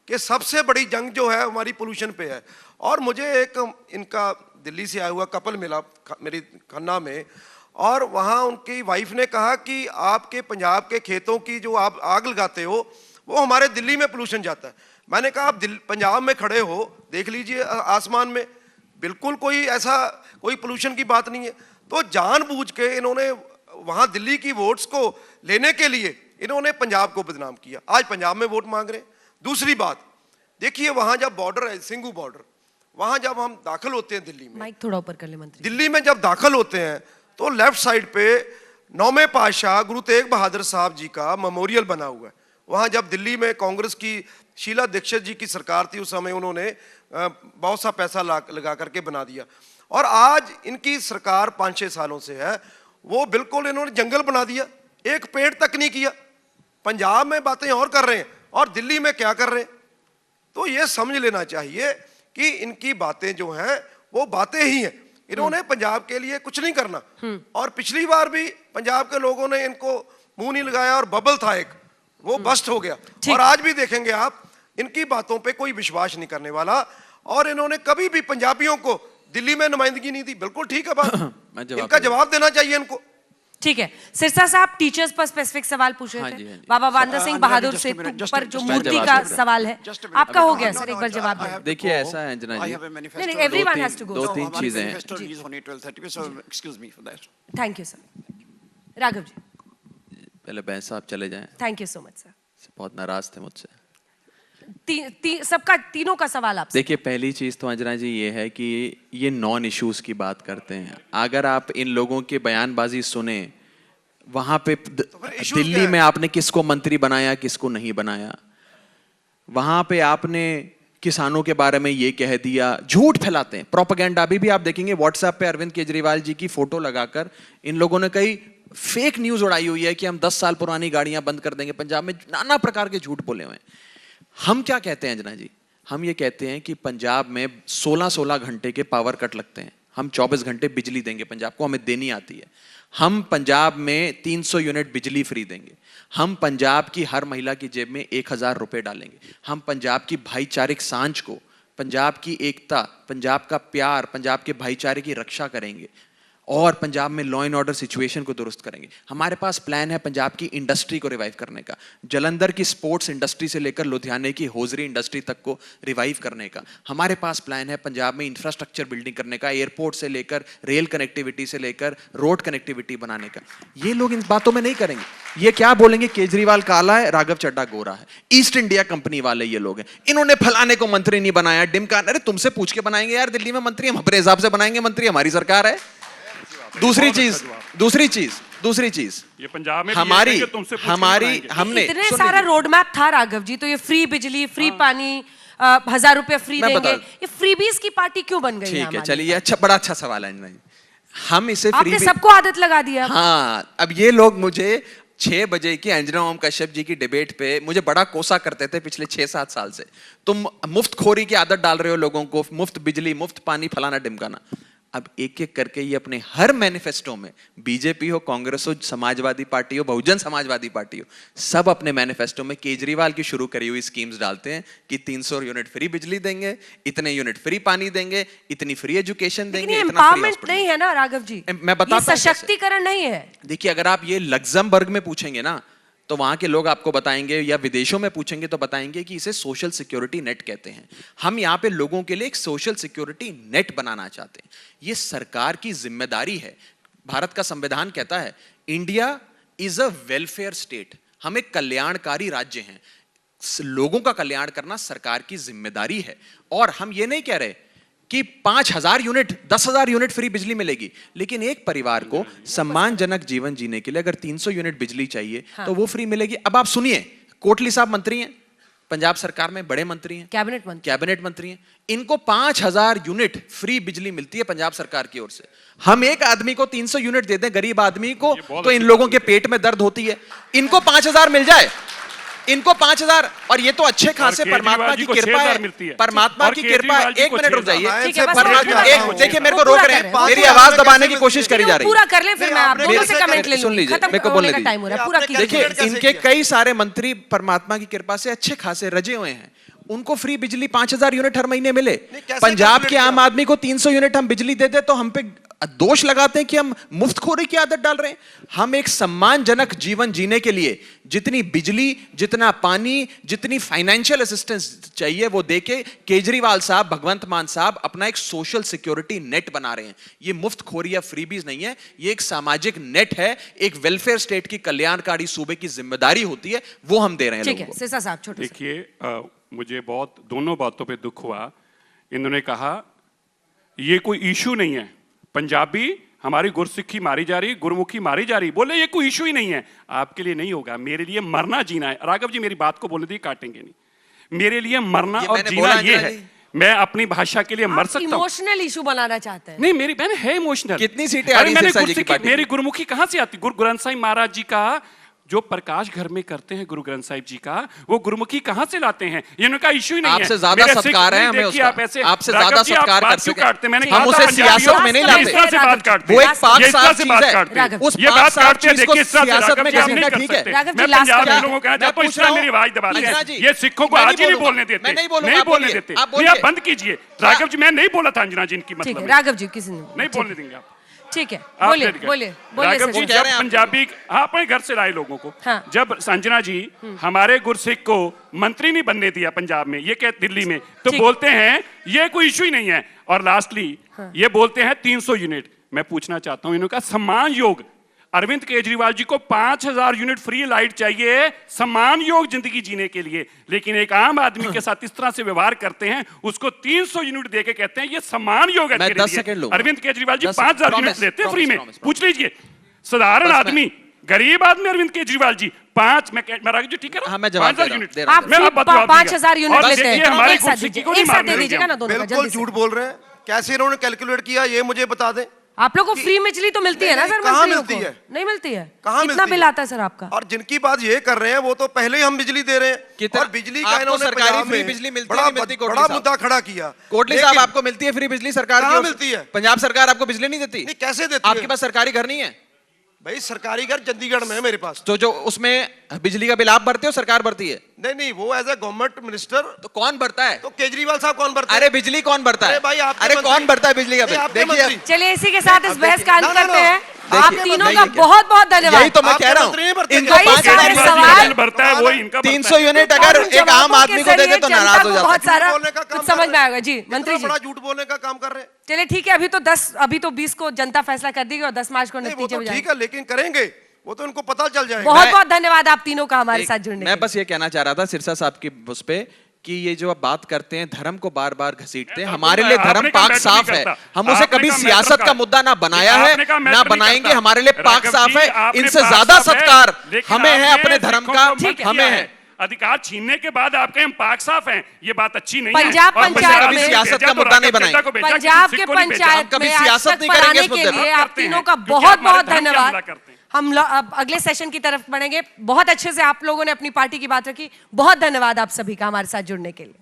कि सबसे बड़ी जंग जो है हमारी पोल्यूशन पे है और मुझे एक इनका दिल्ली से आया हुआ कपल मिला मेरी खन्ना में और वहाँ उनकी वाइफ ने कहा कि आपके पंजाब के खेतों की जो आप आग लगाते हो वो हमारे दिल्ली में पोल्यूशन जाता है मैंने कहा आप पंजाब में खड़े हो देख लीजिए आसमान में बिल्कुल कोई ऐसा कोई पोल्यूशन की बात नहीं है तो जानबूझ के इन्होंने वहाँ दिल्ली की वोट्स को लेने के लिए इन्होंने पंजाब को बदनाम किया आज पंजाब में वोट मांग रहे हैं दूसरी बात देखिए वहाँ जब बॉर्डर है सिंघू बॉर्डर वहाँ जब हम दाखिल होते हैं दिल्ली में माइक थोड़ा ऊपर कर ले मंत्री दिल्ली में जब दाखिल होते हैं तो लेफ्ट साइड पे 9वें पातशाह गुरु तेग बहादुर साहब जी का मेमोरियल बना हुआ है वहाँ जब दिल्ली में कांग्रेस की शीला दीक्षित जी की सरकार थी उस समय उन्होंने बहुत सा पैसा लगा करके बना दिया और आज इनकी सरकार 5-6 सालों से है वो बिल्कुल इन्होंने जंगल बना दिया एक पेड़ तक नहीं किया पंजाब में बातें और कर रहे हैं और दिल्ली में क्या कर रहे हैं तो ये समझ लेना चाहिए कि इनकी बातें जो हैं वो बातें ही हैं इन्होंने पंजाब के लिए कुछ नहीं करना और पिछली बार भी पंजाब के लोगों ने इनको मुंह नहीं लगाया और बबल था एक वो बस्ट हो गया और आज भी देखेंगे आप इनकी बातों पे कोई विश्वास नहीं करने वाला और इन्होंने कभी भी पंजाबियों को दिल्ली में नुमाइंदगी नहीं दी बिल्कुल ठीक है बात इनका जवाब देना चाहिए इनको ठीक है सिरसा साहब टीचर्स पर स्पेसिफिक सवाल पूछ रहे थे बाबा बांदा सिंह बहादुर से पर जो मूर्ति का सवाल है आपका हो गया सर एक बार जवाब दें देखिए ऐसा है अंजना जी नहीं एवरीवन हैज टू गो दो तीन चीजें हैं thank you sir Raghav ji पहले बहन साहब चले जाएं thank you so much sir बहुत नाराज थे मुझसे सबका तीनों का सवाल आपसे देखिए पहली चीज तो अंजना जी ये है कि ये नॉन इश्यूज की बात करते हैं अगर आप इन लोगों के बयानबाजी सुने वहां पे दिल्ली में आपने किसको मंत्री बनाया किसको नहीं बनाया वहां पे आपने किसानों के बारे में ये कह दिया झूठ फैलाते हैं प्रोपेगेंडा अभी भी आप देखेंगे व्हाट्सएप पे अरविंद केजरीवाल जी की फोटो लगाकर इन लोगों ने कई फेक न्यूज उड़ाई हुई है कि हम 10 साल पुरानी गाड़ियां बंद कर देंगे पंजाब में नाना प्रकार के झूठ बोले हुए हैं हम क्या कहते हैं अंजना जी हम ये कहते हैं कि पंजाब में 16-16 घंटे के पावर कट लगते हैं हम 24 घंटे बिजली देंगे पंजाब को हमें देनी आती है हम पंजाब में 300 यूनिट बिजली फ्री देंगे हम पंजाब की हर महिला की जेब में 1000 रुपए डालेंगे हम पंजाब की भाईचारिक सांझ को पंजाब की एकता पंजाब का प्यार पंजाब के भाईचारे की रक्षा करेंगे और पंजाब में लॉ एंड ऑर्डर सिचुएशन को दुरुस्त करेंगे। हमारे पास प्लान है पंजाब की इंडस्ट्री को रिवाइव करने का, जलंधर की स्पोर्ट्स इंडस्ट्री से लेकर लुधियाने की होजरी इंडस्ट्री तक को रिवाइव करने का। हमारे पास प्लान है पंजाब में इंफ्रास्ट्रक्चर बिल्डिंग करने का, एयरपोर्ट से लेकर रेल कनेक्टिविटी से लेकर रोड कनेक्टिविटी बनाने का। ये लोग इन बातों में नहीं करेंगे। ये क्या बोलेंगे, केजरीवाल काला है, राघव चड्ढा गोरा है, ईस्ट इंडिया कंपनी वाले ये लोग हैं, इन्होंने फलाने को मंत्री नहीं बनाया, डिमका। अरे तुमसे पूछ के बनाएंगे यार, दिल्ली में मंत्री हम अपने हिसाब से बनाएंगे मंत्री, हमारी सरकार है। दूसरी चीज ये पंजाब में हमारी हमने इतने सारा रोड मैप था राघव जी, तो ये फ्री बिजली, फ्री पानी, 1000 रुपए फ्री देंगे, ये फ्रीबीज की पार्टी क्यों बन गई? ठीक है, चलिए, अच्छा, बड़ा अच्छा सवाल है। हम इसे आपने सबको आदत लगा दिया। हाँ, अब ये लोग मुझे 6 बजे की अंजना ओम कश्यप जी की डिबेट पे मुझे बड़ा कोसा करते थे पिछले 6-7 साल से, तुम मुफ्त खोरी की आदत डाल रहे हो लोगों को, मुफ्त बिजली, मुफ्त पानी, फलाना ढिमकाना। अब एक एक करके ये अपने हर मैनिफेस्टो में, बीजेपी हो, कांग्रेस हो, समाजवादी पार्टी हो, बहुजन समाजवादी पार्टी हो, सब अपने मैनिफेस्टो में केजरीवाल की शुरू करी हुई स्कीम्स डालते हैं कि 300 यूनिट फ्री बिजली देंगे, इतने यूनिट फ्री पानी देंगे, इतनी फ्री एजुकेशन देंगे। एम्पावरमेंट नहीं है ना राघव जी, मैं बताता हूं, सशक्तिकरण नहीं है। देखिए, अगर आप ये लग्जमबर्ग में पूछेंगे ना, तो वहां के लोग आपको बताएंगे, या विदेशों में पूछेंगे तो बताएंगे कि इसे सोशल सिक्योरिटी नेट कहते हैं। हम यहाँ पे लोगों के लिए एक सोशल सिक्योरिटी नेट बनाना चाहते हैं। ये सरकार की जिम्मेदारी है। भारत का संविधान कहता है India is a welfare state, हम एक कल्याणकारी राज्य हैं। लोगों का कल्याण करना सरकार की जिम्मेदारी है। और हम ये नहीं कह रहे कि 5000 यूनिट, 10,000 यूनिट फ्री बिजली मिलेगी, लेकिन एक परिवार को सम्मानजनक जीवन जीने के लिए अगर 300 यूनिट बिजली चाहिए, हाँ, तो वो फ्री मिलेगी। अब आप सुनिए, कोटली साहब मंत्री हैं पंजाब सरकार में, बड़े मंत्री हैं, कैबिनेट मंत्री हैं, इनको 5000 यूनिट फ्री बिजली मिलती है पंजाब सरकार की ओर से। हम एक आदमी को 300 यूनिट दे दें, गरीब आदमी को, तो इन लोगों के पेट में दर्द होती है। इनको 5000 मिल जाए, इनको 5000, और ये तो अच्छे खासे परमात्मा की कृपा है, परमात्मा की कृपा है। 1 मिनट रुक जाइए, देखिए मेरे को रोक रहे हैं, मेरी आवाज दबाने की कोशिश करी जा रही है। पूरा कर लें, फिर मैं आप दोनों से कमेंट ले लूं। सुन लीजिए, मेरे को बोलने दीजिए। देखिए, इनके कई सारे मंत्री परमात्मा की कृपा से अच्छे खासे रजे हुए हैं, उनको फ्री बिजली 5000 यूनिट हर महीने मिले। पंजाब के आम आदमी को 300 यूनिट हम बिजली दे दे तो हम पे दोष लगाते हैं कि हम मुफ्तखोरी की आदत डाल रहे हैं। हम एक सम्मानजनक जीवन जीने के लिए जितनी बिजली, जितना पानी, जितनी फाइनेंशियल असिस्टेंस चाहिए वो देके केजरीवाल साहब, भगवंत मान साहब अपना एक सोशल सिक्योरिटी नेट बना रहे हैं। ये मुफ्तखोरी या फ्रीबीज नहीं है, ये एक सामाजिक नेट है, एक वेलफेयर स्टेट की कल्याणकारी सूबे की जिम्मेदारी होती है, वो हम दे रहे हैं लोगों को। सिरसा साहब, छोटे देखिए, मुझे बहुत दोनों बातों पे दुख हुआ। इन्होंने कहा ये कोई इशू नहीं है, पंजाबी हमारी गुरसिक्खी मारी जा रही, गुरमुखी मारी जा रही, बोले ये कोई इशू ही नहीं है। आपके लिए नहीं होगा, मेरे लिए मरना जीना है। राघव जी मेरी बात को बोलने दी, काटेंगे नहीं। मेरे लिए मरना और जीना ये है, मैं अपनी भाषा के लिए मर सकता हूं। इमोशनल इशू बनाना चाहते हैं। नहीं, मेरी बहन है इमोशनल। कितनी सीटें आ रही हैं? मेरी गुरमुखी कहां से आती? गुरु ग्रंथ साहिब महाराज जी का जो प्रकाश घर में करते हैं, गुरु ग्रंथ साहिब जी का, वो गुरुमुखी कहां से लाते हैं? इनका इशू ही नहीं है। आपसे ज्यादा सत्कार है हमें उसका, आपसे ज्यादा सत्कार कर सके। हम उसे सियासत में नहीं लाते, वो एक पाक साफ चीज है। उस पाक साफ चीज को सियासत में घसीटना ठीक है। मेरी आवाज दबा दी, ये सिखों को आज ही नहीं बोलने देते, नहीं बोलने देते। आप बंद कीजिए। राघव जी, मैं नहीं बोला था अंजना जी इनकी मतलब, राघव जी किसी ने नहीं बोलने देंगे आप। ठीक है, बोलिए बोलिए राघव जी, जब पंजाबी अपने घर से लाए लोगों को, हाँ। जब संजना जी हमारे गुरसिख को मंत्री नहीं बनने दिया पंजाब में, ये कहते दिल्ली में, तो बोलते हैं ये कोई इशू ही नहीं है। और लास्टली ये बोलते हैं 300 यूनिट। मैं पूछना चाहता हूं इनका सम्मान योग, अरविंद केजरीवाल जी को 5000 यूनिट फ्री लाइट चाहिए सम्मान योग जिंदगी जीने के लिए, लेकिन एक आम आदमी के साथ इस तरह से व्यवहार करते हैं, उसको 300 यूनिट देके कहते हैं ये सम्मान योग है। अरविंद केजरीवाल जी 5000 यूनिट लेते हैं फ्री में, पूछ लीजिए। साधारण आदमी, गरीब आदमी अरविंद केजरीवाल जी 5, मैं राघव जी ठीक है, 5000 यूनिट, आप 5000 यूनिट लेते हैं, हमारे गुरसिख को नहीं मारने देंगे। बिल्कुल झूठ बोल रहे हैं। कैसे इन्होंने कैलकुलेट किया ये मुझे बता दें। आप लोग को फ्री बिजली तो मिलती है ना सर? कहाँ मिलती है? नहीं मिलती है। कहाँ कितना बिल आता है सर आपका? और जिनकी बात ये कर रहे हैं वो तो पहले ही हम बिजली दे रहे हैं। और बिजली का इन्होंने सरकारी फ्री बिजली मिलती है, बड़ा मुद्दा खड़ा किया। कोटली साहब, आपको मिलती है फ्री बिजली सरकार की? मिलती है। पंजाब सरकार आपको बिजली नहीं देती? कैसे देती है? आपके पास सरकारी घर नहीं है? भाई सरकारी घर चंडीगढ़ में है मेरे पास। तो जो उसमें बिजली का बिल आप भरते हो, सरकार भरती है? नहीं नहीं, वो एज ए गवर्नमेंट मिनिस्टर। तो कौन भरता है? तो केजरीवाल साहब कौन भरते हैं? अरे बिजली कौन भरता है? अरे भाई आपके अरे मंत्री- कौन भरता है बिजली का नहीं, बिल? आपके देखिए मंत्री। चलिए इसी के साथ इस बहस का अंत ना, ना, करते ना। हैं। आप देखिए, तीनों देखिए, का बहुत बहुत यही धन्यवाद। तो मैं आपके कह रहा मंत्री नहीं भरते हूँ, हैं। इनको कई 5 सारे यूनिट सवाल भरता है वो इनका भरता है। 300 यूनिट अगर और एक आम जवाबों आदमी के को दे दे जरिए तो जनता नाराज को हो बहुत जाता है। सारा बोलने का काम कुछ समझ कर में रहे हैं। आएगा। जी कितना मंत्री जी, बड़ा झूठ बोलने का काम कर रहे हैं। चलिए ठीक है, अभी तो 20 को जनता फैसला कर देगी और 10 मार्च को नहीं वो नतीजे तो हो ठीक जाएंगे। है, लेकिन करेंगे वो तो इनको पता चल जाएगा। बहुत बहुत धन्यवाद आप तीनों का हमारे साथ जुड़ने मैं के बस ये कहना चाह रहा था सिरसा साहब की उस पे कि ये जो आप बात करते हैं धर्म को बार बार घसीटते हैं, मैं हमारे आपने लिए कहा धर्म मैटर पाक नहीं साफ है। करता। हम उसे आपने कभी कहा सियासत मैटर का का- मुद्दा ना बनाया है आपने कहा ना मैटर नहीं बनाएंगे। करता। हमारे लिए पाक राघव साफ जी, है, आपने इनसे पाक ज्यादा साफ है, सत्कार लेकिन हमें है आपने अपने धर्म सिखों का, को मत किया हमें है। अधिकार छीनने के बाद आपके हम पाक साफ हैं, ये बात अच्छी नहीं पंजाब है। और पंचायत पंजाब में से सियासत भेजा का तो मुद्दा नहीं राकेश बनाएंगे। चड्ढा को भेजा, पंजाब किसी के को नहीं भेजा। पंचायत कभी में आज सियासत तक नहीं करेंगे पढ़ाने इस के मुद्दे पर। लिए आप करते हैं, तीनों का क्योंकि बहुत हमारे बहुत धर्म की धन्यवाद। हमला करते हैं। हम अब अगले सेशन की तरफ बढ़ेंगे। बहुत अच्छे से आप लोगों ने अपनी पार्टी की बात रखी। बहुत धन्यवाद आप सभी का हमारे साथ जुड़ने के लिए।